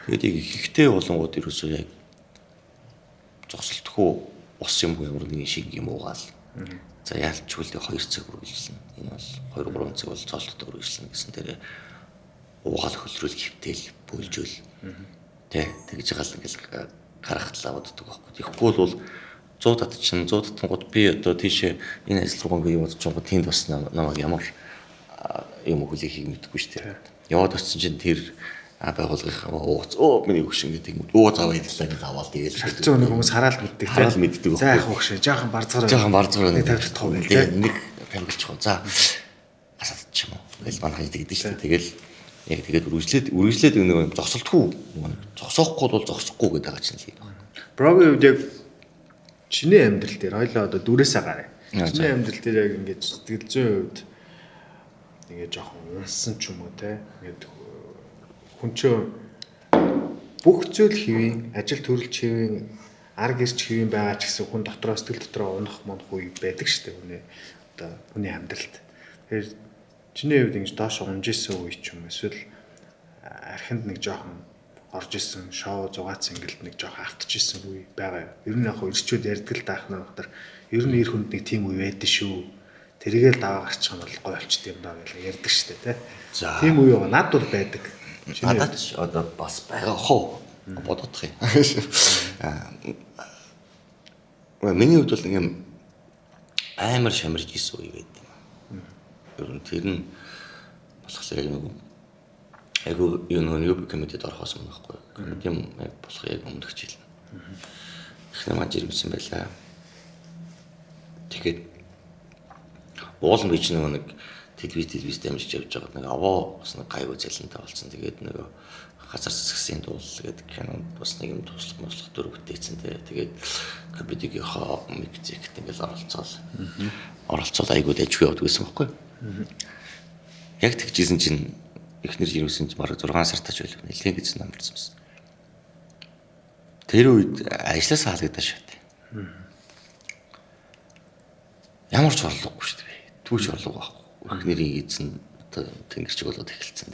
Тэгээд яг ихтэй болонгууд ерөөсөө яг зогсолтгүй ус юм уу ямар нэгэн шиг юм уугаал. За яалчгүй л 2 цаг үргэлжлэн. Энэ бол 2-3 цаг бол цоолттой үргэлжлэн гэсэн дээрээ уугаал хөлрүүл хөвтөл бөөлжөөл. Тэ тэгж байгаа л ингээл гарахтлаа боддог байхгүй. Тэгэхгүй бол 100 татчин 100 татангууд би одоо тийшээ энэ ажил руу ингээд яваад чонго тэнд бас намайг ямар юм хүлээхийг мэдгүй шүү дээ. Яваад очсон чинь тэр байгуулгын ууц миний өгш ингээд ууц аваа хэллээ гэж аваад тэгээл. Шатцсан нэг хүмүүс хараал мэддэг. Хараал мэддэг. За яг хөөгш жоохон барзгаар. Жоохон барзгаар нэг тавьчих гоо гэх нэг тамилчих. За асаад ч юм уу. Тэгэл манайх тэгдэж шүү дээ. Тэгэл яг тэгээд үргэлжлээд нэг зогсолтгүй зогсоохгүй бол зогсохгүй гэдэг байгаа чинь л юм байна. Брогийн үед яг чиний амьдрал дээр хоёлаа одоо дүрээсээ гараа. Чиний амьдрал дээр яг ингээд сэтгэл зүйн үед ингээд жоохон унсан ч юм уу те. Ингээд хүн чинь бүх зүйл хэвийн, ажил төрөлч хэвийн, ар гэрч хэвийн байгаа ч гэсэн хүн дотроо сэтгэл дотроо унах монх үе байдаг шүү дээ хүний одоо хүний амьдралд. Тэгэхээр чиний хувьд ингэж доош унжсэн үе ч юм эсвэл архинд нэг жоохон орж исэн шоу зугаац ингэлд нэг жоохон автчихсан үе байгаа. Ер нь яг ирчүүд ярьдаг л даах нар ер нь ир хүнд нэг тийм үе байдаг шүү. Тэргээл даваа гарчих юм бол гой болчт юм даа гэж ярьдаг шүү дээ, тэ. Тийм үе байгаа. Над бол байдаг. Надад ч одоо бас байгаа хоо бодох юм. Миний хувьд бол ингээм амар шамарж исэн үе байд юм. Ер нь тэр нь болохсоо яг нэг айгу юу комедид орохоос юм байхгүй. Комеди болох яг өмнөх жил. Их намаа жирэмсэн байлаа. Тэгээд уулын бич нэг телевиз дамжиж явж байгаа нэг аваа бас нэг гайгүй цалинтай болсон. Тэгээд нэг газар засгийн дуул гэдэг кинонд бас нэг юм туслах дүр бүтээсэн. Тэгээд комедигийнхаа микзект ингээл оролцоол айгуу дэжгүй явдаг гэсэн байхгүй. Яг тэгжсэн чинь эхнэр жирэмсэн чинь бараг 6 сартаач байлаа. Нэлээд гэж намарсан байсан. Тэр үед ажлаас хаалгадаа шат. Ямар ч орлогогүй шүү дээ. Түүч орлого байхгүй. Эхнэрийн эзэн одоо тэнгэрчиг болоод эхэлсэн.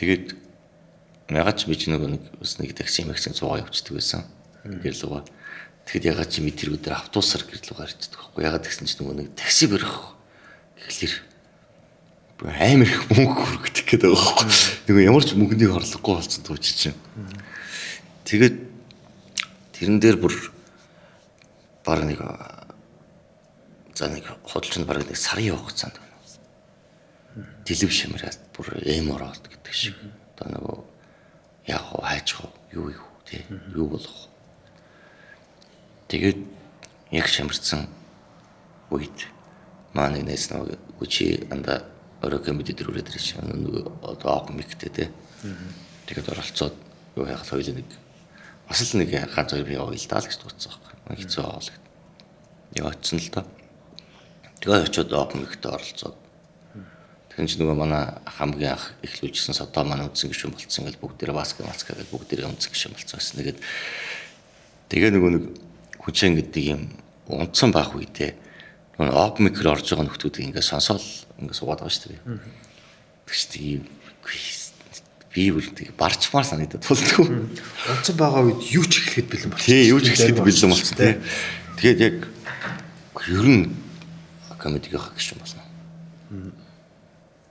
Тэгээд ягаад ч би ч нэг бас нэг такси мэгсэн цугаа явчихдаг байсан. Гэрэл руугаа. Тэгэхэд ягаад ч би тэр өдөр автобусаар гэрэл руугаа ирчихдэг байхгүй. Ягаад гэсэн чинь нэг такси бэрх. Тэгэхээр амар их мөнгө хүргэх гэдэг байгаа байхгүй. Нэг ямар ч мөнгөний орлогогүй болсон тууч чинь. Тэгээд тэрэн дээр бүр баг нэг за нэг худалчанд баг нэг сарын явах цаанд байна. Дэлгэв шимраад бүр эм ороод гэдэг шиг. Одоо нөгөө яг хайж юу тий юу болох. Тэгээд яг шимэрсэн үед маань нэг нэс нөгөө чи анда орой комеди дээр үрээд ирж нэг одоо open mic-тэй те. Тэгээд оролцоод юу яхал хоёул нэг бас л нэг ганц хоёр би ойлдаа л гэж дуудсан байхгүй. Хэцүү авал гэд. Яваадсан л доо. Тэгээд очиод open mic-тэй оролцоод тэгэн чинь нөгөө манай хамгийн анх эхлүүлжсэн содоо манай үндсэн гишүүн болцсон ингээл бүгдээрээ маска гэдэг бүгдээрээ үндсэн гишүүн болцсон гэсэн. Тэгээ нөгөө нэг хүчэн гэдэг юм унтсан байх үедээ нөгөө open mic-ээр орж байгаа нөхдүүдийг ингээд сонсоол ингээд суугаад байгаа шүү дээ. Тэгш тийм би бүр тийм барчмаар санагдаад болдгоо. Унтсан байгаа үед юу ч эхлэхэд бэлэн болчихсон. Тий, юу ч эхлэхэд бэлэн болчихсон тий. Тэгээд яг ер нь комедигийн гишүүн болно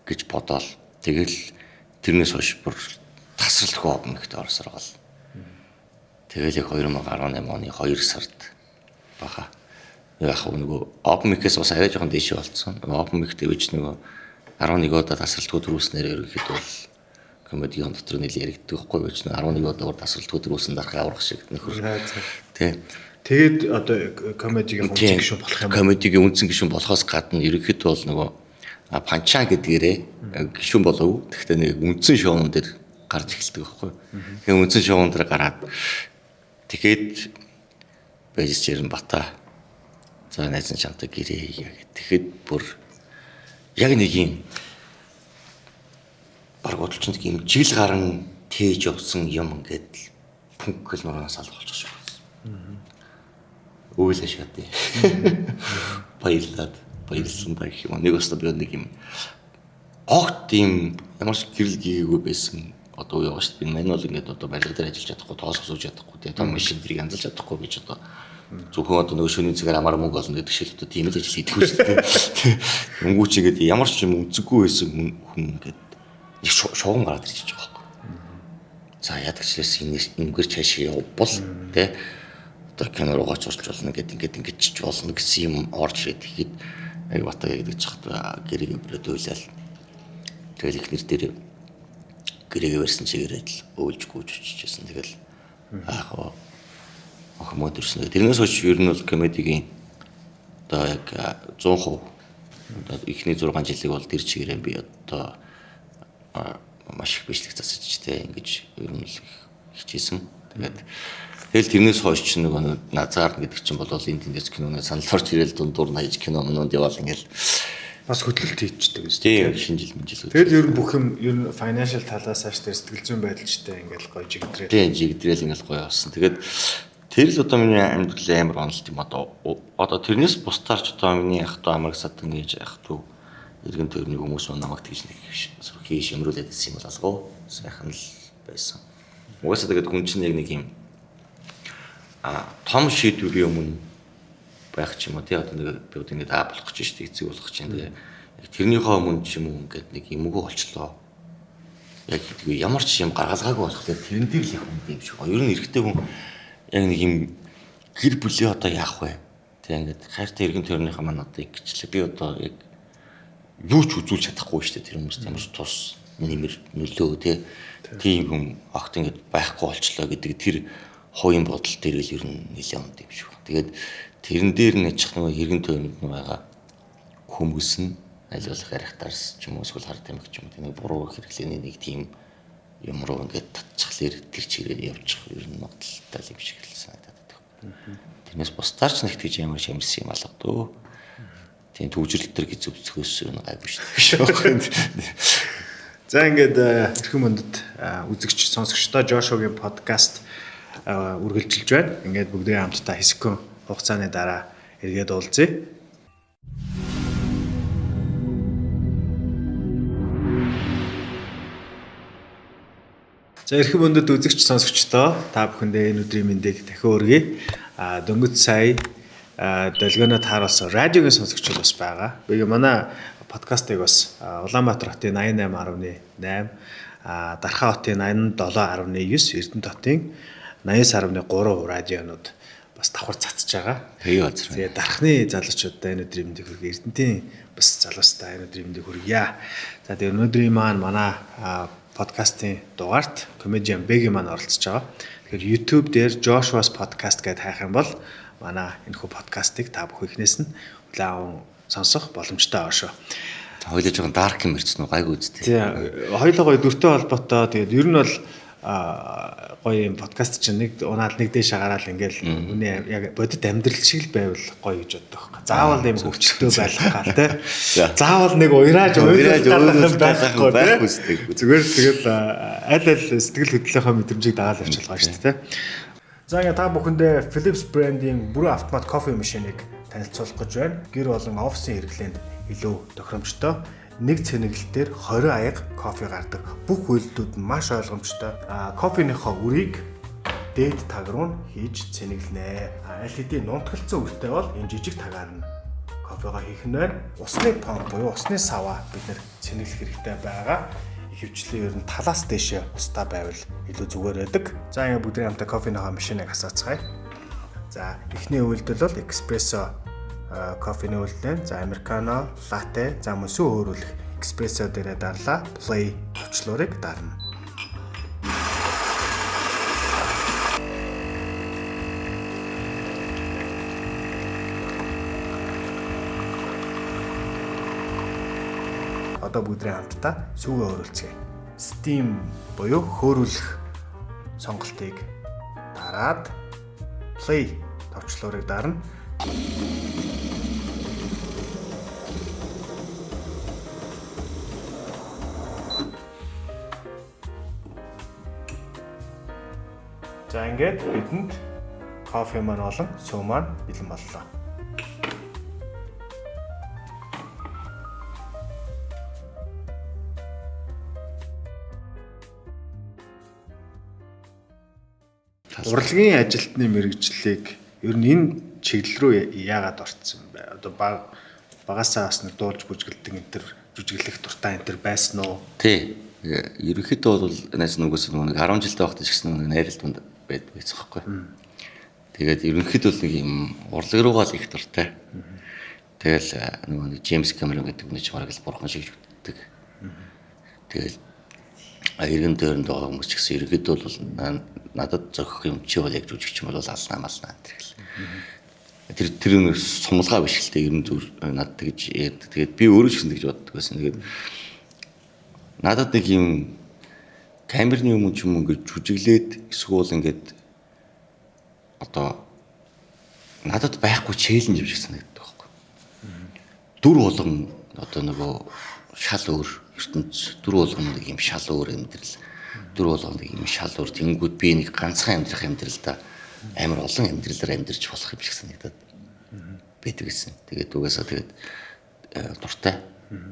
гэж бодоол. Тэгэл тэрнээс хойш бүр тасралтгүй open mic-т орсоор гол. Тэгэл яг 2018 оны 2 сард баха. Яг нөгөө open mic-ээс бас арай жоохон дэшээ болцсон. Open mic-тэй үуч нөгөө 11 удаа тасралтгүй дөрүүснээр ерөнхийдөө бол комедигийн дотор нэл яригддаг байхгүй юу? 11 удаа тасралтгүй дөрүүсэн дарахаа аврах шиг нөхөр. Тий. Тэгээд одоо комедигийн үнцэн гишүүн болох юм. Комедигийн үнцэн гишүүн болохоос гадна ерөнхийдөө бол нөгөө панчаа гэдгээрээ гишүүн болов. Тэгэхдээ нэг үнцэн шоун дээр гарч эхэлдэг байхгүй юу? Тэгээ үнцэн шоун дээр гараад тэгээд байж чирэн бата. За найзан чамтай гэрээ яг. Тэгэхэд бүр яг нэг юм баг бодлчонд юм жил гарan тээж явсан юм ингээд пүнкэл нураас алга болчих шиг байна. Өөлөө шатээ. Баярлсан байх юм. Нэг өстө би нэг юм огт юм ямар ч гэрэл гээгүй байсан. Одоо уу яваа шүү дээ. Би мануул ингээд одоо барилга дээр ажиллаж чадахгүй, тоос сууж чадахгүй, тэгээ том машин дэрийг анзалж чадахгүй гэж одоо зөвхөн одоо нөгөө шөнийн цагаар амар мөнгө олно гэдэг шиг одоо тийм л ажил хийдэг шүү дээ. Мөнгө чигээд ямар ч юм үзэггүй байсан хүн ингээд нэг шугам гараад ирчихэж байгаа байхгүй. За ядагчлаас ингэр цаашаа явбал тий одоо кино руугаа ч орж болно ингээд чиж болно гэсэн юм орж ирээд ихэд яг бата гэдэг чахт гэрээгээ бүрээд уйлал. Тэгэл их нэр дээр гэрээгээ барьсан чигээрээ л өөлж гүйж очижсэн. Тэгэл аах ах модерсэн. Тэрнээс хойш ер нь бол комедигийн одоо яг 100% одоо ихний 6 жилиг бол тэр чигээрээ би одоо маш их бичлэг засаж тэ ингэж ер нь хичээсэн. Тэгэл тэрнээс хойш ч нөгөө назаар гэдэг чинь бол энэ тэндээс киноны санал орж ирэл дундуур наяж кино мөнөнд яваал ингээл бас хөтлөлт хийчихдэг гэсэн. Тийм шинэ жил. Тэгэл ер нь бүх юм ер нь financial талаас ааш тэр сэтгэл зүйн байдалчтай ингээл гоё жигдрээ. Тийм жигдрэл ингээл гоё болсон. Тэгээд тэр л одоо миний амьдралын амар онолт юм одоо тэрнээс бусдаар ч одоо миний ах トゥ амраг садан гэж ах トゥ иргэн тойрны хүмүүс намайг тэгж нэг хий шимрүүлээд ирсэн юм бол алгоо сайхан л байсан. Угаасаа тэгээд хүн чинь яг нэг юм том шийдвэрийн өмнө байх ч юм уу тий одоо нэг би одоо ингэ болох гэж штэ эцэг болох чинь тэгээ тэрнийхээ өмнө ч юм уу ингээд нэг юмгүй болчлоо. Яг тэгээ ямар ч юм гаргалгаагүй болохоор тэрэн дээр л явах юм шиг. Ер нь эрэгтэй хүн яг нэг юм гэр бүлээ одоо яах вэ? Тэг ингээд хайртай иргэн тойрныхаа маань одоо ингэчлээ. Би одоо яг юу ч үзүүлж чадахгүй шүү дээ тэр хүмүүст ямар ч тус нэмэр нөлөө тийм хүн огт ингээд байхгүй болчлоо гэдэг тэр хууийн бодол дээр л ер нь нэлээд онд юм шиг. Тэгээд тэрэн дээр нэг чих нөгөө иргэн тойронд байгаа хүмүүс нь аль болох харихтаарс ч юм уу эсвэл хар тамхи ч юм уу нэг буруу хэрэглээний нэг тийм юм руу ингээд татчихлаар тэр чигээр явчих ер нь магадaltaй юм шиг л санагдаад байна. Тэрнээс бусдаарч нэгт гэж ямар шамирсан юм алгадөө. Тийм төвжирлэл төр гэж зөвцгөөс юм гайгүй шүү дээ. За ингээд эрхэм мөндөд үзэгч сонсогчдоо Жошогийн подкаст үргэлжилж байна. Ингээд бүгдээ хамтдаа хэсэгхэн хугацааны дараа эргээд уулзъя. За эрхэм мөндөд үзэгч сонсогчдоо та бүхэндээ энэ өдрийн мэндийг дахин өргөе. Дөнгөж сая долгионо тааруулсан радиогийн сонсогчид бас байгаа. Би манай подкастыг бас Улаанбаатар хотын 88.8, Дархан хотын 87.9, Эрдэнэт хотын 89.3 радионууд бас давхар цацж байгаа. Тэгээ Дархны залуучуудаа энэ өдрийн мэндийг хүргье. Эрдэнэтийн бас залуустаа энэ өдрийн мэндийг хүргье. За тэгээ өнөөдрийн манай подкастын дугаарт комедиан Бэги маань оролцож байгаа. Тэгэхээр YouTube дээр Joshua's podcast гэдээ хайх юм бол манай энэхүү подкастыг та бүхэн эхнээс нь хүлээн аван сонсох боломжтой байгаа шүү. Хоёлоо жоохон dark юм ярьсан уу гайгүй үстэй. Тий. Хоёлоо гоё дүртэй холбоотой. Тэгээд ер нь бол гоё юм подкаст чинь нэг унаад нэг дэше гараад ингээл үний яг бодит амьдрал шиг л байвал гоё гэж боддог байхгүй. Заавал юм хөвчтөө байх гал те. Заавал нэг уйрааж байх үстэй. Зүгээр тэгэл аль сэтгэл хөдлөлийнхөө мэдрэмжийг дагаад авч байгаа шүү дээ те. За ингээ та бүхэндээ Philips брендийн бүрэн автомат кофе машиныг танилцуулах гэж байна. Гэр болон офисын хэрэглээнд илүү тохиромжтой. Нэг цэнэглэлтээр 20 аяга кофе гардаг. Бүх үйлдэлүүд нь маш ойлгомжтой. Кофеныхоо үрийг дээд таг руу хийж цэнэглэнэ. Аль хэдийн нунтгалцсан үртэй бол энэ жижиг тагаар нь кофегаа хийх нь байна. Усны помп буюу усны саваа бид нэр цэнэглэх хэрэгтэй байгаа. Хөвчлээ ер нь талаас дэшээ устаа байвал илүү зүгээр байдаг. За ингээ бүгдийн хамтаа кофеныхоо машиныг асаацгаая. За эхний үйлдэл бол эспрессо кофений үйлдэл. За американо, латте, за мөн сүү өөрүүлэх эспрессо дээрээ дарлаа. Play төвчлөрийг дарна. Одоо бүгдээ хамтдаа сүүгээ өөрүүлцгээе. Steam буюу хөөрүүлэх сонголтыг дараад play товчлуурыг дарна. За ингээд бидэнд кофе маань болон сүү маань бэлэн боллоо. Урлагийн ажилтны мэрэгжлийг ер нь энэ чиглэл рүү яагаад орцсон бэ? Одоо багасаа бас нэг дуулж бүжгэлдэг энэ төр жүжиглэх дуртай энэ төр байсан уу? Тий. Ерөнхийдөө бол найз нүгээс нэг 10 жилдээ багтаж гисэн нэг найралтанд байсан байхгүй. Тэгээд ерөнхийдөө л нэг юм урлаг руугаа л их дуртай. Тэгэл нэг Джеймс Кэмерон гэдэг нэг чимараг л бурхан шиг жүгддэг. Тэгэл иргэн дээрнд байгаа хүмүүс ч гэсэн ерөнхийдөө бол надад зохих юм чи бол яг жүжигч юм бол алнаа малнаа тэр нэг сумлгаа биш л дээ ер нь зүр надад тэгж ярьдаг. Тэгээд би өөрөө ч гэсэн тэгж боддог байсан. Тэгээд надад нэг юм камерны юм ч юм ингээд жүжиглээд эсвэл ингээд одоо надад байхгүй челленж юм шиг санагддаг байхгүй. Дүр болгон одоо нөгөө шал өөр ертөнц дүр болгон нэг юм шал өөр амьдрал дүр болгон нэг юм шал өөр тэнгүүд би нэг ганцхан амьдрах амьдралдаа амар олон амьдралаар амьдарч болох юм шиг санагдаад байдаг гэсэн. Тэгээд угаасаа тэгээд дуртай.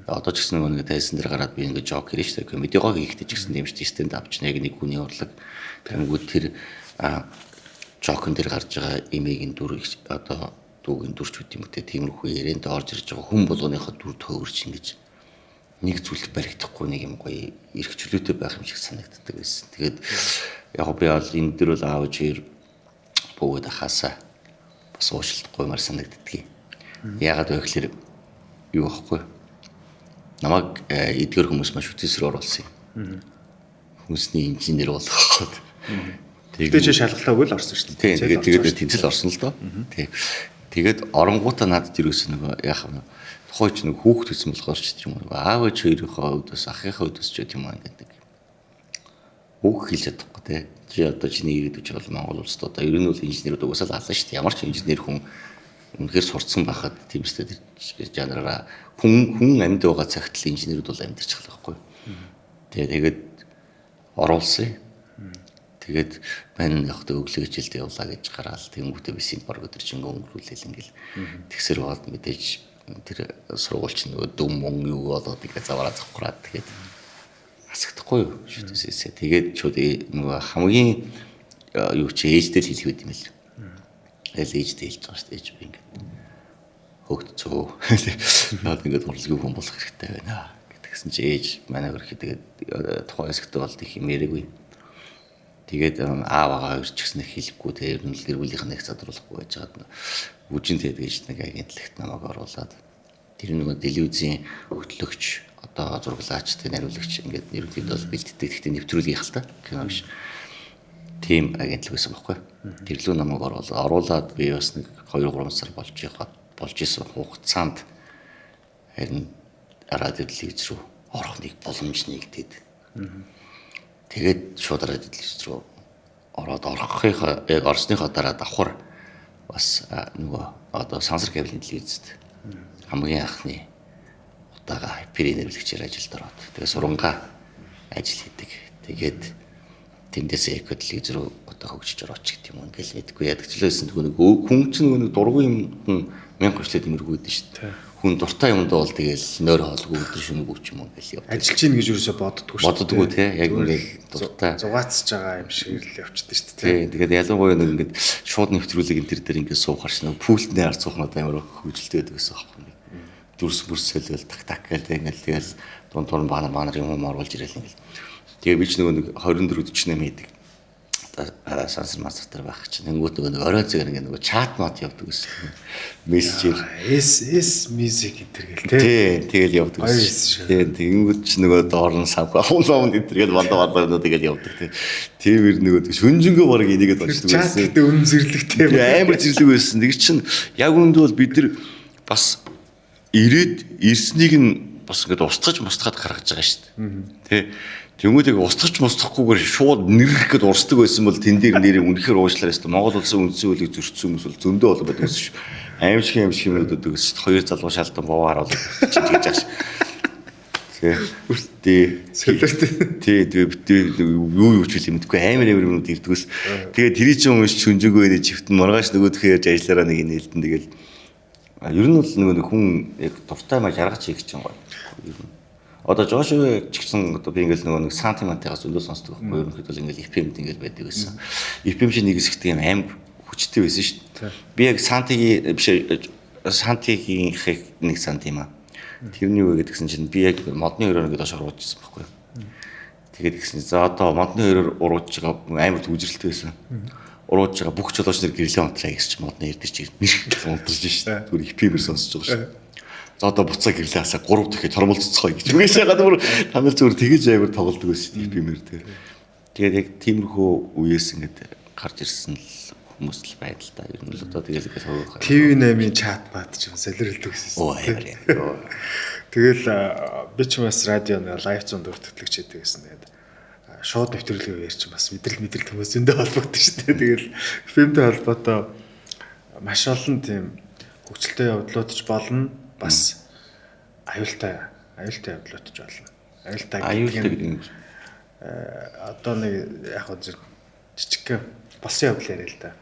Одоо ч гэсэн нэг тайсан дээр гараад би ингээд жок хийрэж штэ комедиогоо хийхдээ ч гэсэн юм штэ стенд ап ч нэг хүний урлаг тэнгүүд тэр жокон дээр гарч байгаа имигийн дүр одоо дүүгийн дүрч үт юм те тиймэрхүү ярианд орж ирж байгаа хүн болгоныхоо дүр төвөрч ингэж нэг зүйлд баригдахгүй нэг юм гоё эрх чөлөөтэй байх юм шиг санагддаг байсан. Тэгээд яг би бол энэ дөр бол аавч хоёр бөгөөд хасаа бас уушлахгүй мар санагддаг. Яагаад вэ гэхээр юу аахгүй намайг эдгээр хүмүүс маш үтээсрээр оруулсан юм. Хүмүүсний инженер болох гээд. Тэгтээ чи шалгалтаагүй л орсон шүү дээ. Тэгээд тэнцэл орсон л доо. Тэгээд оронгуудаа надад юусэн нөгөө яах вэ? Тухайч нэг хүүхд төсөн болохоор ч юм уу аав ээж хоёрынхоо өдөөс ахынхаа өдөөс ч юм аа гэдэг. Үг хэлж чадахгүй те. Чи одоо чиний ирээдүйч бол Монгол улсад одоо ер нь бол инженерүүд угаасаа л алсан шүү дээ. Ямар ч инженер хүн үнэхээр сурцсан байхад тиймстэй жанраараа хүн амьд байгаа цагт л инженерүүд бол амьдарч байгаа байхгүй. Тэгээд оруулсан. Тэгээд мань яг тэ өглөө хичээлдээ явлаа гэж гараал тэнгуүтээ бисийн баг өдөр чинь өнгөрүүлээл ингээл тэгсэр бод мэдээж тэр сургуульч нөгөө дүм мөн юу болоод ингээ заваараа завхраад тэгээд асагдахгүй юу шүтээсээ тэгээд чууд нөгөө хамгийн юу чи ээжтэй хэлэх үед юм л. Тэгэл ээжтэй хэлж байгаа шүү дээ ээж би ингээ хөгдцөө наад ингээ урлагийн хүн болох хэрэгтэй байна гэтгсэн чи ээж манай өрхөд тэгээд тухайн хэсэгтээ бол их юм яриаггүй. Тэгээд аавгаа ирч гиснэ хэлэхгүй тэгээд ер нь л гэр бүлийнх нь их задруулахгүй байж байгаа. Үжин тэгээд нэг агентлагт намайг оруулаад тэр нөгөө телевизийн хөтлөгч одоо зураглаач тэг нариулагч ингээд ерөнхийдөө бол бэлддэг. Гэхдээ нэвтрүүлгийн хэл та кино биш. Тим агентлаг байсан байхгүй. Тэрлүү намайг оруулаад би бас нэг 2-3 сар болж исэн хугацаанд харин радио телевиз рүү орохныг боломж нэгдээд. Тэгээд шууд радио телевиз рүү ороод орохынхаа яг орсныхоо дараа давхар бас нөгөө одоо сансар кабелийн телевизэд хамгийн анхны удаага хайпери нэрлэгчээр ажилд ороод тэгээд сурангаа ажил хийдэг. Тэгээд тэндээс эко телевиз рүү одоо хөгжиж орооч гэдэг юм ингээл мэдгүй яадаг ч лээсэн нэг хүн чинь нэг дургүй юм хүн 1000 хүчлээд имэргүүд нь шүү дээ. Хүн дуртай юмд бол тэгэл нойр хоолгүй өдөр шөнө бүгч юм ингээл явдаг. Ажиллаж ийн гэж юусоо боддгоо шүү. Боддгоо тий яг ингээл дуртай зугаацж байгаа юм шиг л явчихдаг шүү дээ. Тий тэгээд ялангуяа нэг ингээд шууд нэвтрүүлэг энэ төр дээр ингээд суухаар ш нэг пүүлтний ард суухнууд амар хөвжөлтэй байдаг гэсэн юм. Дүрс бүрс солиол так гэл ингээл тэгэл дунд баанар юм оруулж ирэл ингээл. Тэгээ би ч нэг 24 48 хийдэг. Сансар масартар байх чинь нэнгүүт нэг орой зэрэг нэг чат мод явдаг гэсэн. Мессежээр эс мьюзик энэ гэл тий тэгэл явдаг гэсэн. Тий тэнгүүт ч нөгөө доорн сав хавлаа энэ тэгэл бандаа тэгэл явдаг тий. Тэр нөгөө шүнжэнгөө баг энийгээд болчихдог байсан. Чат гэдэг үнэн зэрлэгтэй амар зэрлэг байсан. Тэг чинь яг үүнд бол бид нар бас ирснийг нь бас ингээд устгаж гаргаж байгаа шүү дээ. Тий. Тэнгүүдийг устгаж мустахгүйгээр шууд нэрх гээд урсдаг байсан бол тэн дээр нэрийг үнэхээр уушлаар өстө Монгол улсын үндсэн хуулийг зөрчсөн хүмүүс бол зөндөө болоо байдаг гэсэн шүү. Аимшиг юмнууд өгдөг өстө хоёр залуу шалдан бовоо харуулж чижгэж ааш. Тий юу ч юм мэдгүй амар юмнууд ирдгээс тэгээ тэрий ч хүмүүс шүнжээгөө нэ чивтэн маргааш нөгөөдхөө ярьж ажиллаараа нэг энэ хэлтэн тэгэл ер нь бол нэг хүн яг дуртай маа жаргаж хийх гэж байгаа юм. Одоо Жошуа ч гэсэн одоо би ингээл нөгөө нэг сантиментаас өлөө сонсдог байхгүй ерөнхийдөө бол ингээл FM-д ингээл байдаг байсан. FM чинь нэг хэсэгт юм аим хүчтэй байсан шүү дээ. Би яг сантигийн нэг сантима. Тэрний үе гэдгсэн чинь би яг модны өрөөр ингээд доош оруулчихсан байхгүй. Тэгээд гисэн за одоо модны өрөөр урууж байгаа амар төвжрэлтэй байсан. Урууж байгаа бүх жолооч нар гэрлээ онтраа гэсэн чинь модны эрдэр чиг нэрх унтарч шүү дээ. Түр FM-ээр сонсож байгаа шүү. За одоо буцаа гэрлээ хасаа 3 дахиад тормолцоцгоё гэж. Үгээс ягаад бүр та нар зүгээр тэгэж амар тоглодог байсан FM-ээр тэгээ. Тэгээд яг тиймэрхүү үеэс ингээд гарч ирсэн л хүмүүс л байдал та. Ер нь л одоо тэгэл ихэд хаваа. TV8-ийн чат бат ч юм солиролдог гэсэн. Оо амар. Тэгэл би ч бас радио нэг лайв зонд өртөглөгч хийдэг гэсэн. Тэгээд шууд нэвтрүүлгээ ярьчих бас мэдрэл хүмүүс зөндөө холбогддог шүү дээ. Тэгэл FM-тэй холбоотой маш олон тийм хөгжилтэй явдлууд ч болно. Бас аюултай явдлууд ч болно. Аюултай гэдэг нь одоо нэг яг хөө жижиг болсон явдал яриа л да.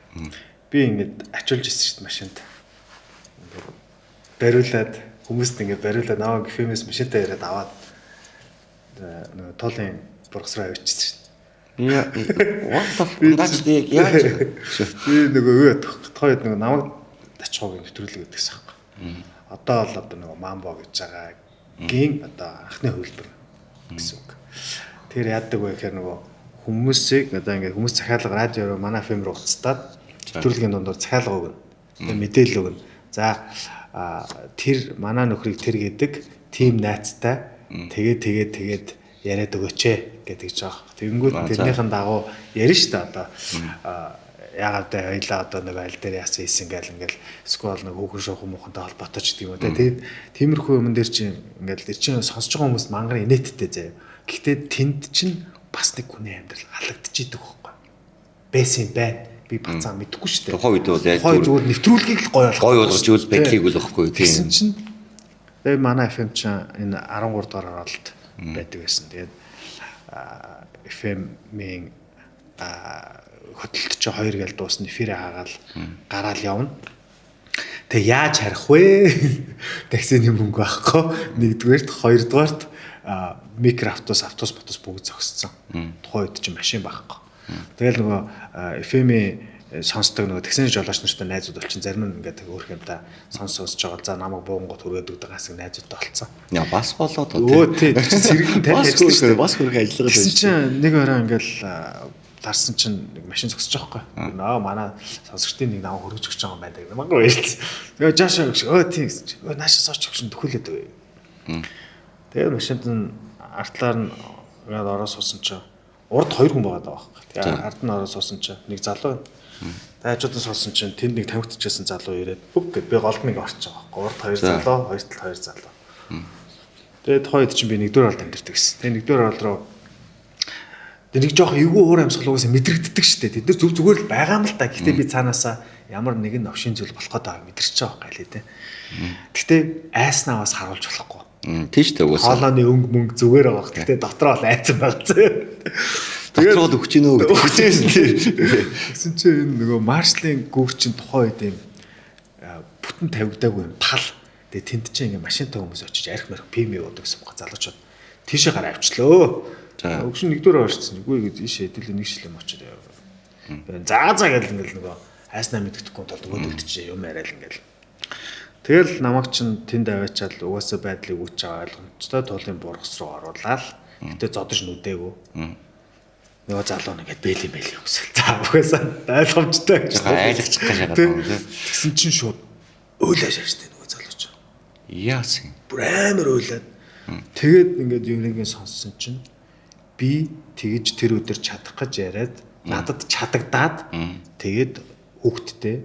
Би ингээд ачуулж ирсэн шүү дээ машинд. Ингээд бариулаад хүмүүст ингээд бариулаад наваа FM-с машинтаа яриад аваад нөгөө тоолын бургасраа авчихсан шүү дээ. Яа what the fuck яаж би нөгөө тохойд нөгөө намайг тачхог нэвтрүүлэг гэдэгсэн юм. Одоо л одоо нөгөө мамбо гэж байгаа гин одоо анхны хөлбөр гэсэн үг. Тэр яадаг вэ гэхээр нөгөө хүмүүсийг одоо ингээд хүмүүс захиалга радио манай FM руу уцтаад нэвтрүүлгийн дундор захиалга өгнө. Мэдээлэл өгнө. За тэр манай нөхрийг тэр гэдэг тим найцтай тэгээд яриад өгөөч гэдэг жаах. Тэнгүүд тэрнийхэн дагуу ярина шүү дээ одоо яагаад хоёлаа одоо нэг аль дээр яасан хийсэн гэл ингээл сквал нэг хөөхөн шуухан мохонтой холбоотой ч гэдэг юм уу. Тэгээд тиймэрхүү юм дээр чинь ингээл тэр чинь сонсож байгаа хүмүүс мангар инээдтэй заяа. Гэхдээ тэнд чинь бас нэг хүний амьдрал халагдчихийдэг байхгүй. Байсан байна. Би бацаа мэдэхгүй шүү дээ. Тухайн үед бол яг зүгээр нэвтрүүлгийг л гоё болгож үйл байдлыг л өгөхгүй тийм чинь. Тэгээд манай FM чинь энэ 13 дугаар оролт байдаг байсан. Тэгээд FM-ийн хөтөлт чи 2 гээл дуусна эфирээ хаагаал гараал явна. Тэг яаж харих вэ? Таксины мөнгө байхгүй. Нэгдүгээрт, хоёрдугаарт микроавтобус, автобус бүгд зогссон. Тухайн үед чи машин байхгүй. Тэгэл нөгөө FM-ийн сонсдог нөгөө таксины жолооч нартай найзууд болчин зарим нь ингээд өөр юмда сонсож байгаа. За намайг буунгууд хүргээд өгдөгээс найзуудтай болцсон. Яа бас болоод өө тий сэргэлэн тань ажиллаж шүү дээ. Бас хөргө ажиллагаа байсан. Гэсэн чинь нэг орой ингээл тарсан чинь нэг машин зогсож байгаа байхгүй. Наа манай сонсогчдын нэг намайг хөргөж өгч байгаа юм байдаг. Мангар баярлалаа. Тэгээ жаашаа гэж тий гэсэн чинь наашаа сууч өгч төхүүлээд өй. Тэгээ машинд нь артлаар нь ингээд ороо суусан чинь урд 2 хүн байгаа даа байхгүй. Тэгээ ард нь ороо суусан чинь нэг залуу. Тэгээ хажуудаа суусан чинь тэнд нэг тавигдчихсан залуу ирээд бүг гэд би голд нэг орчих байгаа байхгүй. Урд 2 залуу, хоёрт 2 залуу. Тэгээд хойд чинь би 1-р оролд амьдэрдэг гэсэн. Тэгээд 1-р оролд руу нэг жоох эвгүй уур амьсгал угаасаа мэдрэгддэг шүү дээ. Тэд нар зүгээр л байгаа юм л да. Гэхдээ би цаанаасаа ямар нэгэн новшийн зүйл болох гэдэг мэдэрч байгаа байхгүй лээ. Гэхдээ айснаа бас харуулж болохгүй. Тийш дээ угаасаа. Хоолойны мөнгө зүгээр байгаа. Гэхдээ дотроо л айцсан байгаа зөө. Дотроо л өгч гинөө гэдэг. Тэгсэн чинь энэ нөгөө маршлын гүүр чинь тухайн үед юм бүтэн тавигдаагүй юм тал. Тэгээ тэнд чинь ингээ машинтай хүмүүс очиж арх марх пим явуудаг гэсэн байгаа залуучууд. Тийшээ гараа авчлаа. За өгшин 1-р орчихсон. Үгүй ийшээ хэдүүлээ нэг шилэм очиж яваа. За гэл ингээл нөгөө айснаа мэддэхгүй тул нөгөөдөлд чи юм яриад ингээл. Тэгэл намайг чинь тэнд аваачаал угаасаа байдлыг үүч байгаа ойлгомжтой тулын бургас руу оруулаад гэтээ зодож нүдээгүй. Нөгөө залуу нэгээд бэл юм байл юмсэл. За угаасаа ойлгомжтой гэж айлгчих гэж байгаа юм лээ. Тэгсэн чинь шууд өөлөө шааштай нөгөө залууч. Яасан. Бүр амар өөлөөд. Тэгээд ингээд юмрыгийн сонссон чинь би тэгж тэр өдөр чадах гэж яриад надад чадагдаад тэгээд хүүхдтэй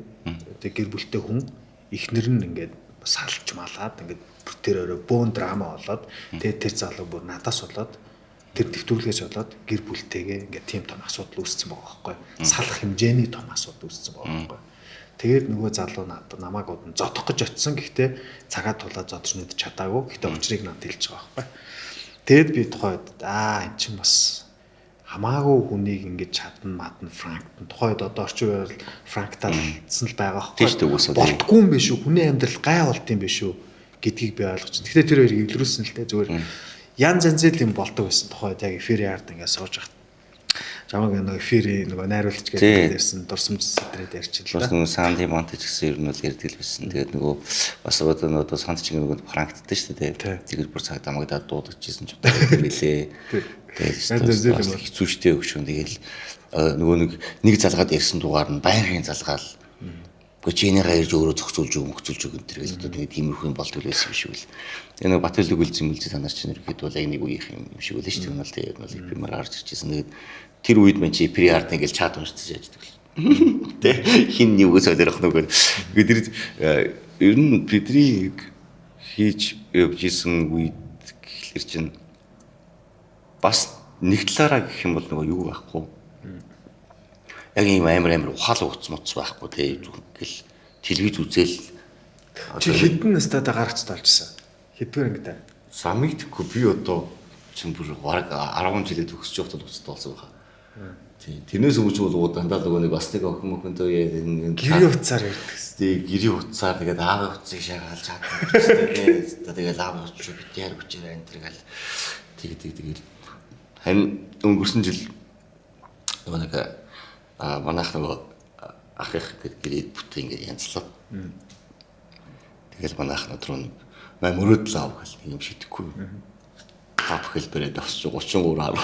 тэг гэр бүлтэй хүн ихнэр нь ингээд салж малаад ингээд тэр өөрөө бөөн драма болоод тэгээд тэр залуу бүр надаас болоод тэр нэвтрүүлгээс болоод гэр бүлтэйгээ ингээд тийм том асуудал үүссэн байгаа байхгүй салах хэмжээний том асуудал үүссэн байгаа байхгүй тэгээд нөгөө залуу надад намайг удаа зодох гэж очисон гэхдээ цагаа тулаад зодож нүд чадаагүй гэхдээ учрыг надад хэлж байгаа байхгүй тэгэд би тухайд эн чинь бас хамаагүй хүнийг ингэж чадна мадна франктан тухайд одоо орчин үеэр франкталсан л байгаа байхгүй болтгүй юм биш үү хүний амьдрал гай болт юм биш үү гэдгийг би ойлгож байна. Гэхдээ тэр хоёрыг эвлэрүүлсэн л дээ зүгээр ян занзэл юм болдог байсан тухайд яг эфир ярд ингэ сууж ахт жамаг нэг эфир нөгөө найруулагч гэдэг ярьсан дурсамж сэтрээд ярьчихлаа. Бас нөгөө санди монтаж гэсэн ер нь бол ярьдаг л байсан. Тэгээд нөгөө бас одоо нөгөө санд чинь нөгөө франкттай шүү дээ. Тэгээд бүр цаг дамагдаад дуудагчижсэн ч удаа билээ. Тэгээд хэцүү штэй өгшөн тэгэл нөгөө нэг залгаад ярьсан дугаар нь байнгын залгаал. Гэхдээ чинийгаа ирж өөрөө зохицуулж өгөх энэ төр гэл одоо нэг тиймэрхүү юм болдог байсан юм шиг үл. Тэгээ нэг Батөлөг үлзэн танаар чинь ихэд бол яг нэг үеийнх юм шиг үл шүү дээ. Энэ бол тэгээд бол эпимэр гарч ирчихсэн. Тэгээд тэр үед мэн чи приард ингээл чат уншиж яаждаг л. Тэ хин юугаас олох нөгөө. Тэгээд ер нь бидний хийж явж исэн үед гэхэлэр чинь бас нэг талаараа гэх юм бол нөгөө юу байхгүй. Яг ийм амар ухаал угц моц байхгүй те гэл телевиз үзэл чи хэдэн настайдаа гаргац толжсэн хэдгээр ингэдэ самигдгүй би одоо чинь бүр баг 10 жилээ төгсөж явахад уцтай болсон байгаа. Тий тэрнээс өмнө бол дандаа нөгөө нэг бас нэг охин мөхөндөө гэрийн утсаар ярьдаг. Тий гэрийн утсаар тэгээд аавын утсыг шагаал чад тэгээд аавын утс бит яар хүчээр энэ гал тэгээд харин өнгөрсөн жил нөгөө нэг манайх нөгөө ах их гэрээд бүтэн ингэ янзлаа. Тэгэл манайх надруу мөрөөдөл аав гэл юм шидэхгүй. Аав хэлбэрээ тосч 33 харав.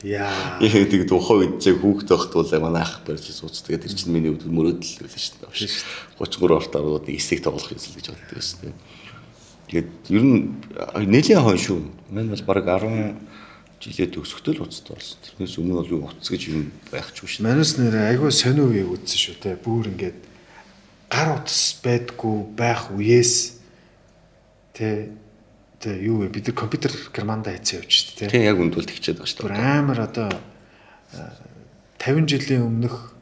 Яа. Тэгээд тухайн үед яг хүүхдээ багтуул манайх барьж сууц. Тэгээд тэр чинь миний хувьд мөрөөдөл байлаа шүү дээ. 33 ортоор нэг эсрэг тоглох юм л гэж боддог байсан. Тэгээд ер нь нэлийн хон шүү. Мань бол баг 10 жилээ төгсөхдөө л уцтай болсон. Тэрнээс өмнө бол уц гэж юм байхгүй шүү. Манайс нэр айгүй сонио үеийг үзсэн шүү те. Бүр ингээд гар утас байдгүй байх үеэс те юу вэ бид нар компьютер германда хийцээ явж шүү те. Тэг яг үндүүлт хичээд байгаа шүү. Бүр амар одоо 50 жилийн өмнөх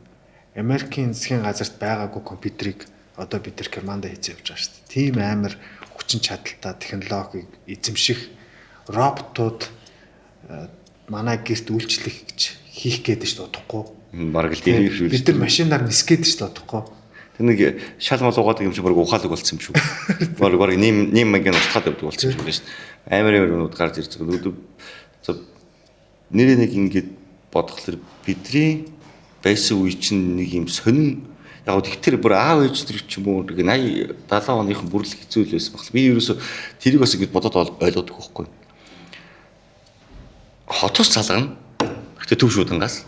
Америкийн засгийн газарт байгаагүй компьютерийг одоо бид нар германда хийцээ явж байгаа шүү. Тийм амар хүчин чадалтай технологиг эзэмших роботууд манай гэрт үйлчлэх гэж хийх гээд шүү удахгүй. Бараг л дээрээ бид нар машинаар нисгээд шүү удахгүй. Тэр нэг шал мал угаадаг юм шиг бараг ухаалаг болсон юм шүү. Бараг нэм магийн устгаад явдаг болсон юм шүү. Амар юмнууд гарч ирж байгаа. Нэрээ нэг ингэж бодхолоор бидний байсан үе чинь нэг юм сонин яг тэгэхээр бүр аав ээж тэр ч юм уу нэг 80 70 оныхон бүрэл хэцүү л байсан баг. Би ерөөсө тэрийг бас ингэж бодоод ойлгодог байхгүй. Хотоос залгана. Гэтэ төв шуудангаас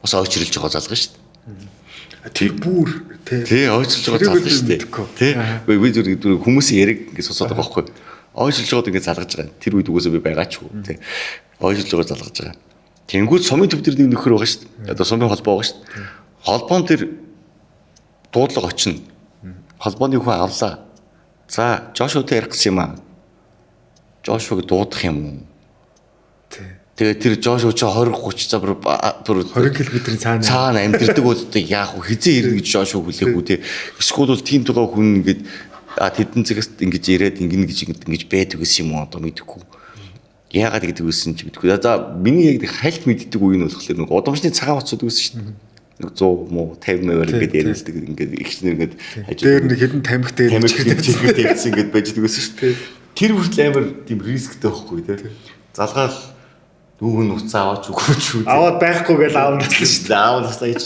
бас ойчрилж байгаа залгана шүү дээ. Тэр бүр тий ойчрилж байгаа залгана шүү дээ. Тий. Би зүгээр хүмүүсийн яриг ингэ сонсоод байгаа байхгүй. Ойчрилж байгаад ингэ залгаж байгаа. Тэр үед үгөөсөө би байгаач хөө. Тий. Ойчрилж байгаа залгаж байгаа. Тэнгүүд сумын төв дээр нэг нөхөр байгаа шүү дээ. Одоо сумын холбоо байгаа шүү дээ. Холбоон тэр дуудлага очино. Холбооны хүн авлаа. За, Жошуатай ярих гэсэн юм аа. Жошуаг дуудах юм уу? Тий. Тэгээд тэр Жошуа чи 20 30 за бүр 20 км-ийн цаана амьдэрдэг бол одоо яах вэ? Хизээ ирнэ гэж Жошуа хүлээгүй те. Эсвэл бол тийм тугаа хүн ингээд тэдэн цагаас ингэж ирээд ингэж байдаг гэсэн юм уу одоо мэдэхгүй. Яагаад гэдэг үсэн чи мэдэхгүй. За миний яг хальт мэддэг үе нь болохоор нэг удамшны цагаан бацууд үсэн шүү дээ. 100 муу 50 мөр ингээд ярилдаг ингээд ихчнэр ингээд дээр нэг хэдэн тамхитай тавьчихсан ингээд байж байгаа шүү дээ. Тэр хүртэл амар тийм рисктэй байхгүй те. Залгаал дүүгэн уцаа аваач үгүй ч үү. Аваад байхгүй гэж аавнаас шүү дээ. Аавнаас яж.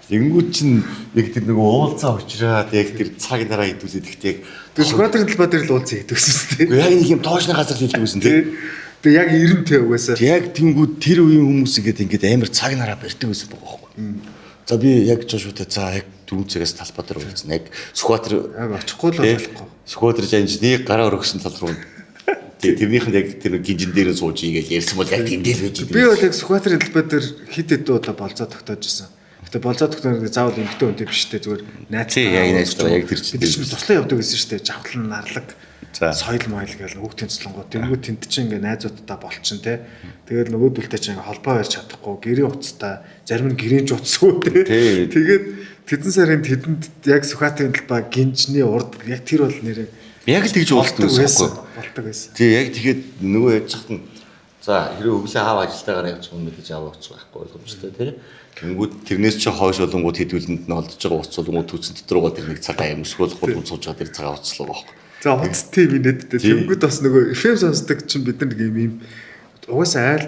Тэнгүүд чинь яг тэр нэг уулзаа учраад яг тэр цаг нараа хідүүлээд ихтэй яг тэр Сүхбаатарын талбай дээр л уулзаа хийдэгсэн шүү дээ. Яг нэг юм тоошны газар хийдэгсэн те. Тэгээ яг 90-тэй угаасаа. Яг тэнгүүд тэр үеийн хүмүүс ингээд амар цаг нараа барьдаг байсан байгаа байхгүй. За би яг Жошуатай за яг 4 цагаас талбай дээр уулзсан. Яг Сүхбаатар яг очихгүй л болохгүй. Сүхбаатар жанжны гараа өргөсөн тал руу. Тэрнийх нь яг тэр гинжин дээр сууж игээл ярьсан бол яг тэмдээл байж би бол яг Сүхбаатарын талбай дээр хэд хэд удаа болцоо тогтоож ирсэн. Гэтэ болцоо тогтоох заавал эмгтэн үнтэй биш те зүгээр найзтай яг тэр чинь бид чинь туслан явдаг гэсэн шүү дээ. Жавхлан нарлаг соёл мойл гээл хүүхдийн цэцлэнгууд тэнгууд тэнд чинь ингээ найзуудтай болчин те. Тэгээд нөгөөдөлтэй чинь ингээ холбоо барьж чадахгүй гэрийн утастай зарим нь гэрийн жуцсгүй те. Тэгээд тэдэн сарын тэдэнд яг Сүхбаатарын талбай гинжний урд яг тэр бол нэрээ яг л тэгж уулздаг байсан. Болдог байсан. Тий яг тэгэхэд нөгөө яаж чахт нь за хэрэв өглөө аав ажилтаагаар явж байгаа юм гэж аваач байхгүй боломжтой тий. Тэнгүүд тэрнээс чи хойш болонгууд хэдүүлэнд нь олдож байгаа уц болонгууд түүцэн дотруугаа тэр нэг цагаан юм эсвэл гол сууж байгаа тэр цагаан уцлаа байхгүй. За уц тийм нэдтэй. Тэнгүүд бас нөгөө FM сонсдог чинь бид нар нэг юм угаасаа айл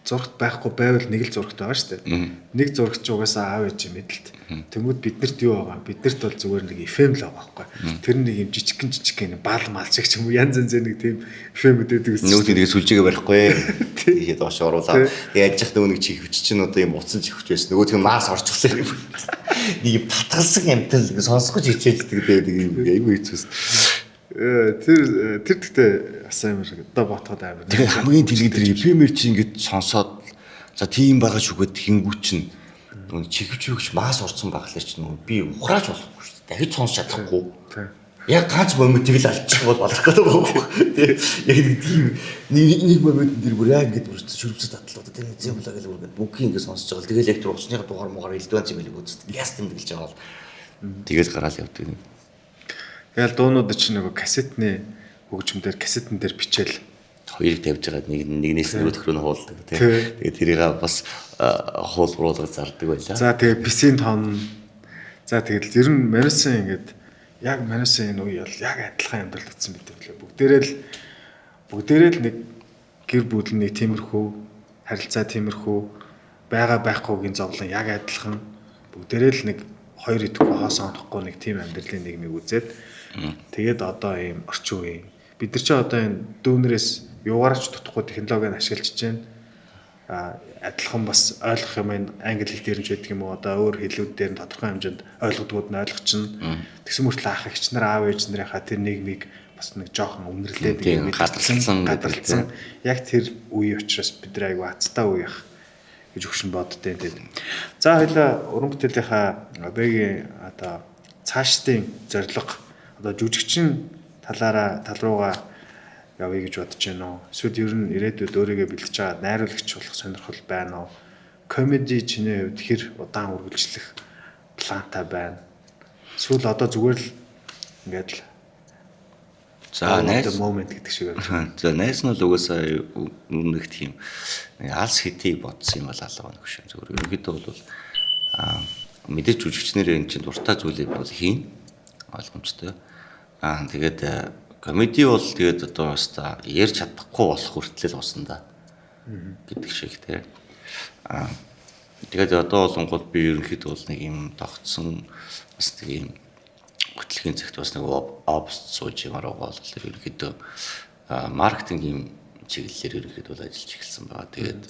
зурагт байхгүй байвал нэг л зурагт байгаа шүү дээ. Нэг зурагч угаасаа аав ээж юм эдэлт. Тэнгүүд биднэрт юу байгаа? Биднэрт бол зүгээр нэг FM л байгаа байхгүй. Тэр нэг юм жижигхэн баал малчиг ч юм уу янз янз нэг тийм FM үдээдэг гэсэн. Нөгөө тэгээ сүлжээгээ барихгүй. Тэгээд доош оруулаад яаж яах нөгөө нэг чихвч чинь одоо юм уцсан чихвч байсан. Нөгөө тийм маас орчихсан юм. Нэг юм татгалсан амтал сонсгож хичээлдэг тэгээд юм айгүй хэцүүс. Тэр тэгтээ асаамир одоо ботход амар. Тэгээ хамгийн дэлгэр тэр FM-ээр чи ингэж сонсоод за тийм байгаа шүгэд хингүү чинь нөгөө чихвч маас орсон баглаа чи нөгөө би ухрааж болохгүй шүү дээ. Дахиж сонсч чадахгүй. Яг ганц момент тэгэл алчих бол болох гэдэг байхгүй. Яг нэг тийм нэг момент дээр бүр яг ингэж бүрч шүрвцэд татлаа. Тэр эзэн булаа гэл үргээд бүгд ингэ сонсож байгаа. Тэгэл яг тэр усны дугаар муугаар элдвэн юм билэг үздэг. Яс тэмдэглэж байгаа бол тэгэл гараал явдаг. Тэгэл дуунууд чинь нөгөө кассетны хөгжмөөр кассетэн дээр бичээл хоёрыг тавьж байгаа нэгнээс нөгөөх рүү нь хуулдаг тийм. Тэгээд тэрийг бас хуулбруулаад зардаг байлаа. За тэгээд писийн тон. За тэгэл ер нь Марисын ингээд яг Марисын энэ үе бол яг адилхан амьдрал гэсэн мэт байлаа. Бүгдээрээ л нэг гэр бүл нэг тиймэрхүү харилцаа тиймэрхүү байгаа байхгүйгийн зовлон яг адилхан. Бүгдээрээ л нэг хоёр идэхгүй хоос онохгүй нэг тийм амьдралын нийгмийг үзээд тэгээд одоо ийм орчин үеийн бид нар ч одоо энэ дүүнерээс юугаарч тутахгүй технологиг ашиглаж байна. Адилхан бас ойлгох юм англи хэл дээр ч байдаг юм уу одоо өөр хэлүүд дээр тодорхой хэмжээнд ойлгодгууд нь ойлгочихно. Тэгсэн мөртлөө ах эгч нар аав ээж нарынхаа тэр нийгмийг бас нэг жоохон үнэрлээд гадарлсан. Яг тэр үе учраас бид нар аягүй хацтай үе ах гэж өгшин боддтой тийм. За хоёлаа уран бүтээлийнхаа бэгийн одоо цаашдын зорилго одоо жүжигчин тал руугаа явъя гэж бодож байна уу? Эсвэл ер нь ирээдүйд өөрийгөө бэлдэж байгаа найруулагч болох сонирхол байна уу? Комеди чиний хувьд хэр удаан үргэлжлэх плантай байна? Эсвэл одоо зүгээр л ингээд л за найс момент гэдэг шиг байна. За найс нь бол угаасаа нэг тийм алс хитийг бодсон юм бол алга байна гэж зөвөр. Ерөнхийдөө бол мэдээж жүжигчнэрээ энэ чинь дуртай зүйлийг бол хийн ойлгомжтой. Тэгээд комеди бол тэгээд одоо бас та ярьж чадахгүй болох хүртэл усан да гэдэг шиг тийм. Тэгээд одоо болонгод би ерөнхийдөө бол нэг юм тогтсон бас нэг юм хөтөлбөрийн цагт бас нэг опс сууж юмараа бол ерөнхийдөө маркетингийн чиглэлээр ерөнхийдөө ажиллаж эхэлсэн байгаа. Тэгээд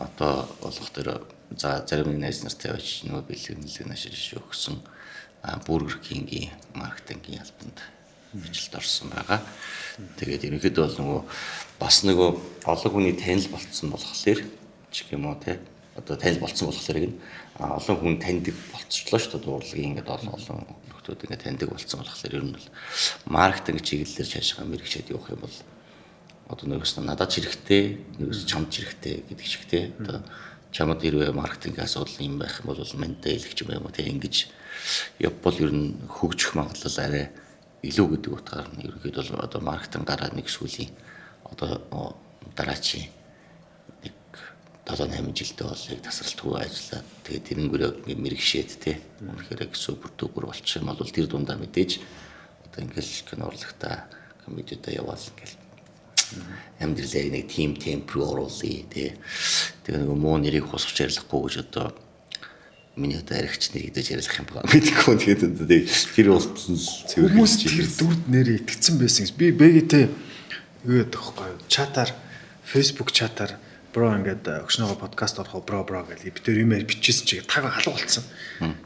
одоо болох дээр за зарим нэг найз нартай явж нөгөө бэлэг нашиж өгсөн Burger King-ийн маркетингийн албанд ажилд орсон байгаа. Тэгээд ерөнхийдөө бол нөгөө бас нөгөө олон хүний танил болцсон болохоор ч юм уу те одоо танил болцсон болохоор гин олон хүн таньдаг болцчлоо шүү дээ дуурлагын ингээд олон нөхдүүд ингээд таньдаг болцсон болохоор ер нь бол маркетинг чиглэлээр цаашаа мэрэгчээд явах юм бол одоо нэгээс надад ч хэрэгтэй, нэгээс чамд ч хэрэгтэй гэдэг чигтэй. Одоо чамд хэрвээ маркетинг асуудал юм байх юм бол ментэй хэлэх юм уу те ингэж явбал ер нь хөгжих магадлал арай илүү гэдэг утгаар нь ерөнхийдөө бол одоо маркетинг-аараа нэг сүүлийн одоо дараачийн 7-8 жилдээ бол яг тасралтгүй ажиллаад тэгээд тэрнгүүрээ мэрэгшээд те үнэхээр супер дүүгэр болчих юм бол тэр дундаа мэдээж одоо ингээл кино урлагтаа комедиудаа яваал ингээл амьдралаа нэг тим темп рүү оруулъя те тэгээд нэг муу нэрийг хусгаж ярилцахгүй гэж одоо миний одоо аригч нэр гэдэж ярилцах юм байна мэдээгүй тэгээд тэр болтол хүмүүс тэр дүрд нэрээ итгэцэн байсан. Би бэгэтэй юу ядах вэ? Чатаар Facebook чатаар бро ингээд өгшнөөгөө подкаст орох бро гэж би тэр юм бичсэн чиг таг халуу болцсон.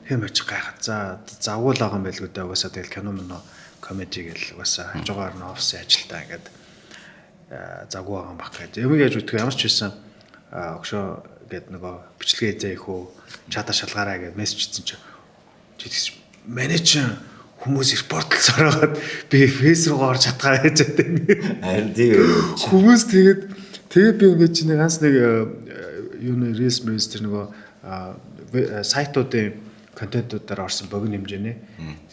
Тийм байж гайхаад за завгүй л байгаа юм байлгүй дээ. Угаасаа тэгэл кино мөн комеди гэл угаасаа хажуугаар нь офис ажилтаа ингээд завгүй байгаа юм баг гэж. Юм яаж үтгэх ямар ч байсан өгшөө гээд нөгөө бичлэгээ зээх үү чата шалгаараа гэж мессеж хийсэн чи менеж хүмүүс репортлол сороод би фейс руу орж чадгаа гэж байдаг. Харин тийм хүмүүс тэгээд би ингээд чи нэг ганц нэг юу нэ релс мэнс тэр нөгөө сайтуудын контентуудаар орсон богино хэмжээний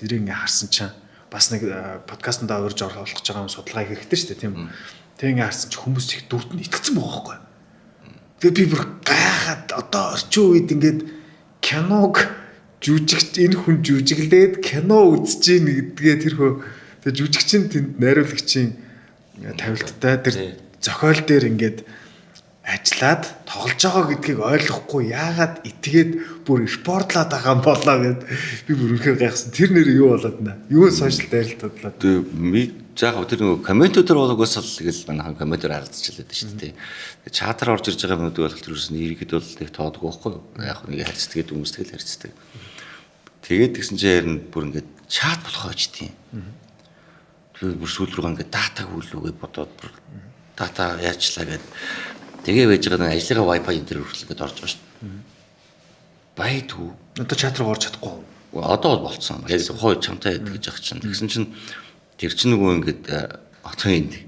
тэрийг ингээд харсан чинь бас нэг подкастнда урьж оруулах гэж байгаа юм судалгаа хэрэгтэй шүү дээ тийм. Тэг ингээд харсан чинь хүмүүс их дүрд нь итгэцэн байгаа байхгүй. Тэгээ би бүр гайхаад одоо орчин үед ингээд киног жүжигч энэ хүн жүжиглээд кино үзэж ийн гэдгээ тэр хөө тэг жүжигчин тэнд найруулагчийн тавилттай тэр зохиол дээр ингээд ажиллаад тоглож байгаа гэдгийг ойлгохгүй яагаад итгээд бүр спортлаад байгаа юм болоо гэд би бүр үнэхээр гайхсан. Тэр нэр юу болоод нэ? Юу сошиал дайралтадлаа. заах тэр нөгөө комментүүдэр болгоос л тэгэл манайхан комментээр харагдчихлаа шүү дээ. Тэгээ чатаар орж ирж байгаа юмнууд бол тэр үсэн иргэд бол тэг тоодгүй байхгүй юу? Яг нэг харьцдаг хүмүүс тэгэл харьцдаг. Тэгээд тэгсэн чинь харин бүр ингээд чат болох байж тийм. Тэгээд бүр сүүл рүү ингээд дата хүүлүүгээ бодоод бүр дата яачлаа гэд тэгээ байж байгаа нэг ажлынхаа wifi энэ төр хүртэл ингээд орж байгаа шүү дээ. Байдгүй. Одоо чат руу орж чадахгүй. Одоо бол болцсон. Яг хой чамтай яддаг гэж ах чинь. Тэгсэн чинь тэр чинь нөгөө ингээд одоо энэ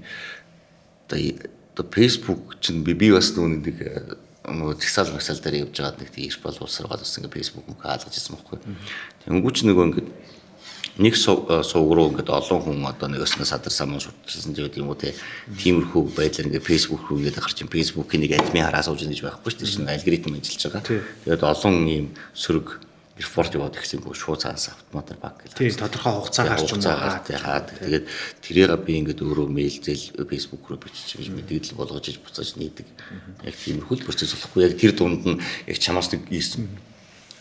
одоо Facebook чинь би бас нөгөө зэгсаал магсаал дээр явж байгаа нэг тийм их бол улсаар бас ингээд Facebook мөн хаалгаж ирсэн байхгүй. Тэнгүүч нөгөө ингээд нэг сувг руу ингээд олон хүн одоо нэгөөснөө садар самун шүтсэн юм уу тиймэрхүү байдлаар ингээд Facebook руу ингээд гарч ин Facebook-ийн нэг админ хараа сууж гэж байхгүй шүү дээ. чинь алгоритм ажиллаж байгаа. Тэгээд олон ийм сөрөг репорт яваад ирсэн бо шууд цаанаас автоматар баг гэл. Тийм тодорхой хугацаа гарч юм байгаа. Тэгээд тэрийг би ингээд өөрөө мэйл зээл Facebook руу бичиж мэдээлэл болгож иж буцааж нээдэг. Яг тиймэрхүү процесс болохгүй. Яг тэр дунд нь яг чамаас нэг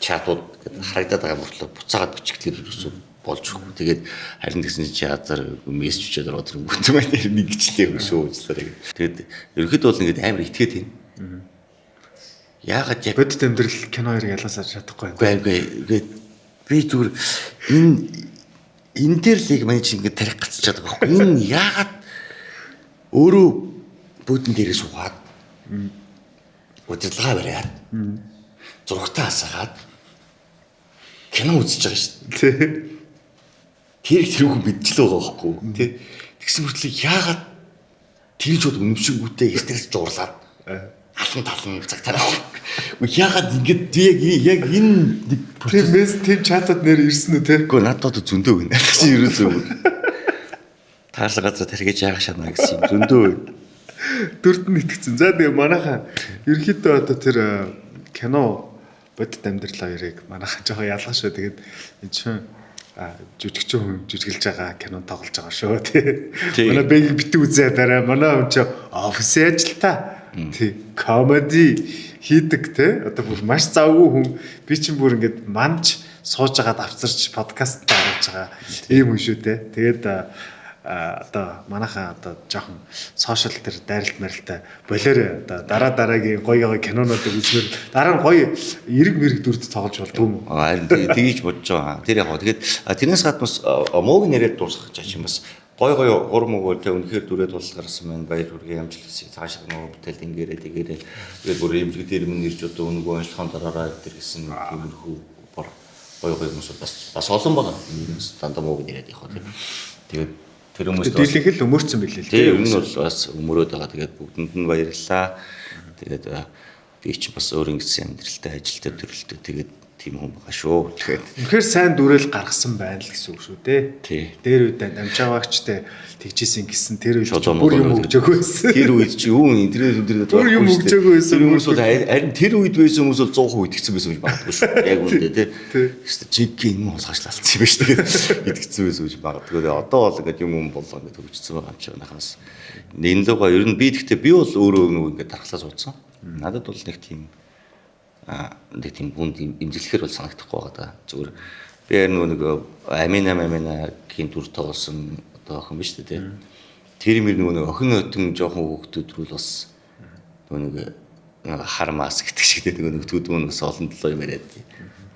чатууд харагдаад байгаа мөртлөө буцаагаад бичгэлээр юусэн болж өгөхгүй. Тэгээд харин тэгсэн чи язар мессеж бичээд ороод тэр бүтэн байна нэг гिचтэй шүү уучлаарай. Тэгээд ерөөхдөө бол ингээд амар итгээд байна. Яагаад яг бодит амьдрал кино хоёрыг ялгасаар чадахгүй байна. Үгүй би зүгээр энэ дээр л манай чи ингээд тарих гацчихад байгаа байхгүй. Энэ яагаад өөрөө бүдэн дээрээ суугаад удирдлага бариад зургатаа асаагаад кино үзэж байгаа шүү дээ. Тэр их тэрүүхэн бидчихл байгаа байхгүй тий. Тэгсэн мөртлөө яагаад тэр шууд үнэмшигүүтэй стресс жуурлаад алан талан цаг тараа. Яагаад ингэж яг энэ нэг процесс тийм чатад нэр ирсэн үү те? Үгүй надад зөндөө байна. Чи ерөөсөө таарлаа газар тархиж яах шатна гэсэн юм зөндөө байна. Дүрд нь итгэцэн. За тэгээ манайхаа ерөөхдөө одоо тэр кино бодит амьдрал хоёрыг манайхаа жоохон ялгаа шүү. Тэгээд энэ чинь жүжигчин хүн жүжиглэж байгаа кино тоглож байгаа шүү тий. Манай бэгийг битүү үзээ дараа манай хүн чи офис ажилтаа тий комеди хийдэг тий. Одоо бүр маш завгүй хүн би чинь бүр ингээд манж сууж агаад авцарч подкаст дарааж байгаа ийм хүн шүү тий. Тэгээд одоо манайхаа одоо жоохон сошиал дээр дайралт марилтай болоорой одоо дараагийн гоё кинонуудыг үзмээр дараа нь гоё эрэг мэрэг дүрд тоглож болдгоо юм. Тгийж бодож байгаа. Тэр яг гоо тэгээд тэрнээс гаднаас мууг нэрэд дуусгах гэж юм бас гоё урам өгөө тэ үнэхээр дүрээд тулс гарсан байна. Баяр хүргэе амжилт цаашаа нөгөө бүтээл ингээрээ тэгээрээ тэгээд бүр имжиг тэрмэн нэрж одоо өнгөө ажиллагаан дараараа тэр гэсэн тиймэрхүү гоё хүмүүс бас олон байгаа. Дандаа мууг нэрэд яг гоо тэгээд Тэр хүмүүст дийлэнх л өмөрцөн билээ л тийм. Ер нь бол бас өмөрөөд байгаа. Тэгээд бүгдэнд нь баярлалаа. Тэгээд би ч бас өөр ингэсэн амьдралтай ажилтай төрөлтөө тэгээд тийм хүн байгаа шүү. Тэгэхээр үнэхээр сайн дүрэл гаргасан байна л гэсэн үг шүү дээ. тий. Дээр үед амжаагчтай тэгжсэн гэсэн тэр үед Шолоо бүр юм молоо өгчөөгүй байсан. Тэр үед чи юу интернет Бүр юм өгчөөгүй байсан. Тэр хүмүүс бол харин тэр үед байсан хүмүүс бол 100% итгэсэн байсан гэж магадгүй шүү. Яг үндэ тий. Гэхдээ чиг юм хасгаалцсан юм байна шүү. Тэгээд итгэсэн байсан гэж магадгүй. Тэгээд одоо бол ингээд юм болоо ингээд хөгжсөн байгаа юм чи нахаас. Энэ луга ер нь би гэхдээ би бол өөрөө нэг ингээд дархлаа суудсан. Надад бол нэг тийм нэг тийм бүнд имзэлэхэр бол санагдахгүй байгаа да. Зүгээр би нэг амина-гийн дүр тоглосон одоо охин биш үү те. Тэр мөр нэг охин өтөн жоохон хүүхдүүд рүү бас нэг хармаас гэдэг шиг нэг төдөө бас олон толоо юм яриад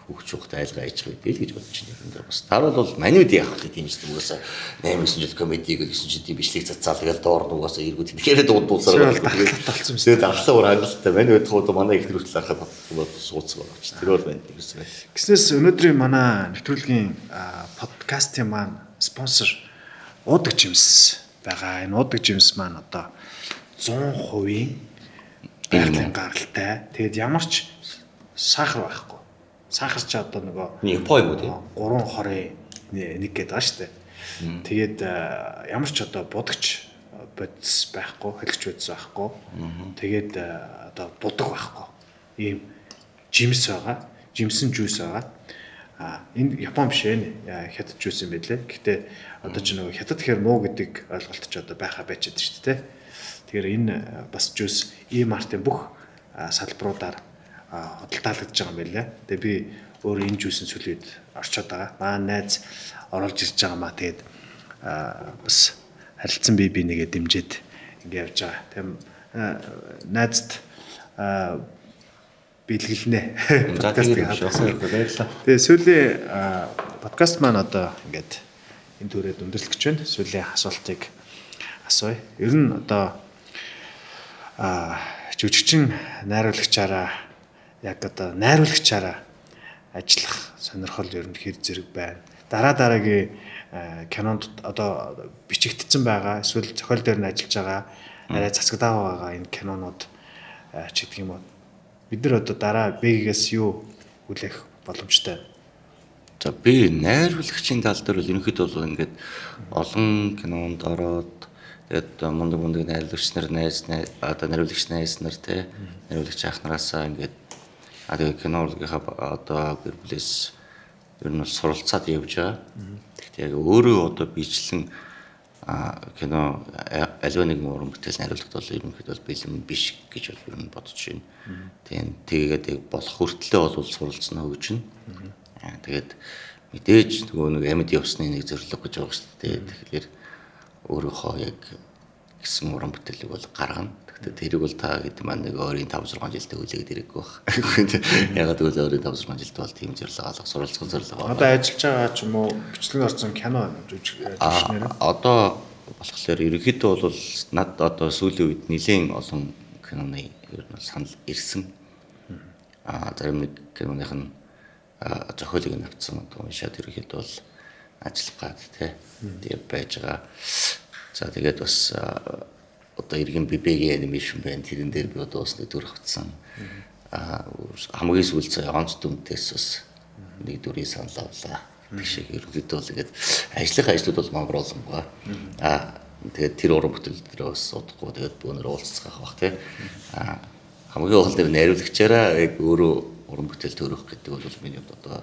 хүүхчүүхт айлгаа ээж байгаа гэж бодож байна. Бас таар бол маниуд яах вэ тийм ч угаасаа 8-9 жил комеди гэсэн чи тийм бичлэг цацаал тэгэл доор нугасаа эргүүд тэгэхээр дуудуулсаар болсон. Тэгээд дархлаа өөр хангалттай маниуд хууд манай их төрөлт харахад суудсан байгаа ч тэр бол байна гэсэн. Гиснээс өнөөдрийн манай нэвтрүүлгийн подкастын маань спонсор Удаг Жимс байгаа. Энэ Удаг Жимс маань одоо 100% байгалийн гаралтай. Тэгээд ямар ч сахар байхгүй. Сахар ч одоо нөгөө нэг по юм уу тийм 3 21 гэдэг байгаа шүү дээ. Тэгээд ямар ч одоо будагч бодис байхгүй, хэлэгч бодис байхгүй. Тэгээд одоо будаг байхгүй. Ийм жимс байгаа. Жимсэн жуус байгаа. Энэ Япон биш ээ. Хятад жуус юм байлээ. Гэхдээ одоо ч нөгөө хятад гэхэр муу гэдэг ойлголт ч одоо байхаа байчаад шүү дээ. Тэгэхээр энэ бас жуус E-Mart-ын бүх салбаруудаар хөдөлтаалагдж байгаа юм байлаа. Тэгээ би өөр энэ жуусны сүлээд орчоод байгаа. Маа найз оруулж ирж байгаа маа. Тэгээд бас харилцсан би нэгээ дэмжиж ингэ явж байгаа. Тийм найзд бэлгэлнэ. Подкастыг хадгалсан баярлалаа. Тэгээ сүүлийн подкаст маань одоо ингээд энэ төрөд өндөрлөх гэж байна. Сүүлийн асуултыг асууя. Ер нь одоо жүжигчин найруулагчаараа яг одоо найруулагчаараа ажиллах сонирхол ер нь хэр зэрэг байна. Дараагийн кинонд одоо бичигдсэн байгаа эсвэл зохиол дээр нь ажиллаж байгаа арай засагдаа байгаа энэ кинонууд ч гэдэг юм уу. Бид нар одоо дараа Б-гээс юу хүлээх боломжтой? За би найруулагчийн тал дээр бол ерөнхийдөө бол ингээд олон кинонд ороод тэгээд мундаг найруулагч нар одоо найруулагч найз нар те найруулагч ахнараасаа ингээд тэгээд кино урлагийнхаа одоо гэр бүлээс ер нь суралцаад явж байгаа. Тэгэхдээ яг өөрөө одоо бичлэн кино аливаа нэгэн уран бүтээл найруулагт бол ерөнхийдөө бэлэн биш гэж бол ер нь бодож байна. Тэгээд болох хүртлээр бол суралцсан хөгжинэ. Тэгээд мэдээж нөгөө нэг амьд явсны нэг зорилго гэж байгаа шүү дээ. Тэгэхээр өөрийнхөө яг гэсэн уран бүтээлийг бол гаргана. Тэгэхдээ тэрийг бол та гэдэг маань нэг өөрийн 5-6 жилдээ үлээгээд ирэх байх. Ягаад гэвэл өөрийн 5-6 жилд бол тийм зорилго алга суралцсан зорилго. Одоо ажиллаж байгаа ч юм уу бичлэг орсон кино жүжигчнэр. Одоо болохоор ерөнхийдөө бол над одоо сүүлийн үед нэлээд олон киноны ер нь санал ирсэн. Зарим нэг киноных нь зохиолыг нь авцсан уншаад ерөнхийдөө бол ажиллах гад тийм байж байгаа. За тэгээд бас одоо иргэн бибегийн анимашн байна. Тэрэн дээр би одоо бас нэг дүр авцсан. Хамгийн сүүлд онц дүмтээс бас нэг дүрийг санал авлаа. Тийшээ ерөнхийдөө л ингээд ажлууд бол мангар олон байгаа. Тэгээд тэр уран бүтээл дээр бас удахгүй тэгээд бөөнөр уулзцах байх тийм. Хамгийн гол нь найруулагчаараа яг өөрөө уран бүтээл төрөх гэдэг бол миний одоо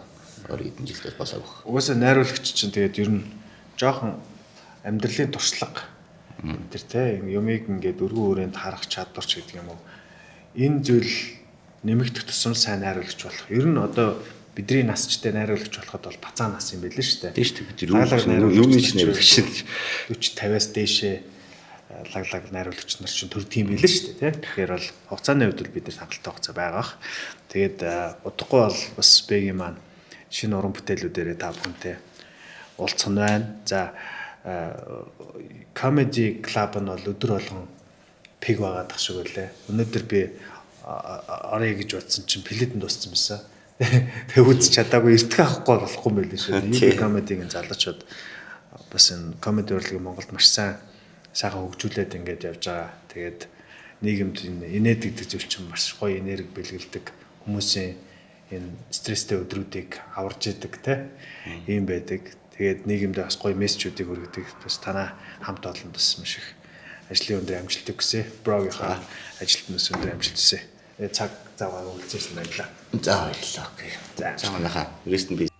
өөр хэдэн жилдээ болоог. Угаасаа найруулагч чинь тэгээд ер нь жоохон амьдралын туршлага тэр тийм юмыг ингээд өргөн хүрээнд харах чадварч гэдэг юм уу. Энэ зүйл нэмэгдэх тусам сайн найруулагч болох. Ер нь одоо бидний насчтай найруулагч болоход бол бацаа нас юм байл шүү дээ. Тийм шүү дээ. Юу ч найруулагч 40-50-аас дээшээ лаглаг найруулагч нар чинь төрдөг юм байл шүү дээ. Тэгэхээр бол хугацааны хувьд бид нар хангалттай хугацаа байгаах. Тэгээд удахгүй бол бас Б-гийн маань шинэ уран бүтээлүүдээрээ та бүхэнтэй уулзсан байна. За Comedy Club нь бол өдөр болгон пиг байгаад ах шиг байлаа. Өнөөдөр би орё гэж бодсон чинь пледэнд дууссан байсан. Тэгээ үзэж чадаагүй эртэх авахгүй болохгүй юм байл шүү. Нэг комедигийн залуучууд бас энэ комеди урлагийг Монголд маш сайхан хөгжүүлээд ингээд явж байгаа. Тэгээд нийгэмд инээдэгдэх зүйл чинь маш гоё энерги бэлгэлдэг. Хүмүүсийн энэ стресстэй өдрүүдийг аварж идэг те ийм байдаг. Тэгээд нийгэмд бас гоё мессежүүдийг хүргэдэг. Бас танаа хамт олон бас маш их ажлын өндөр амжилт өгсөө. Брогийнхаа ажилд нь өндөр амжилт өсөө. Цаг заваа үлдсэйсэн байлаа. За баярлалаа. Окей. За манайхаа юуст нь би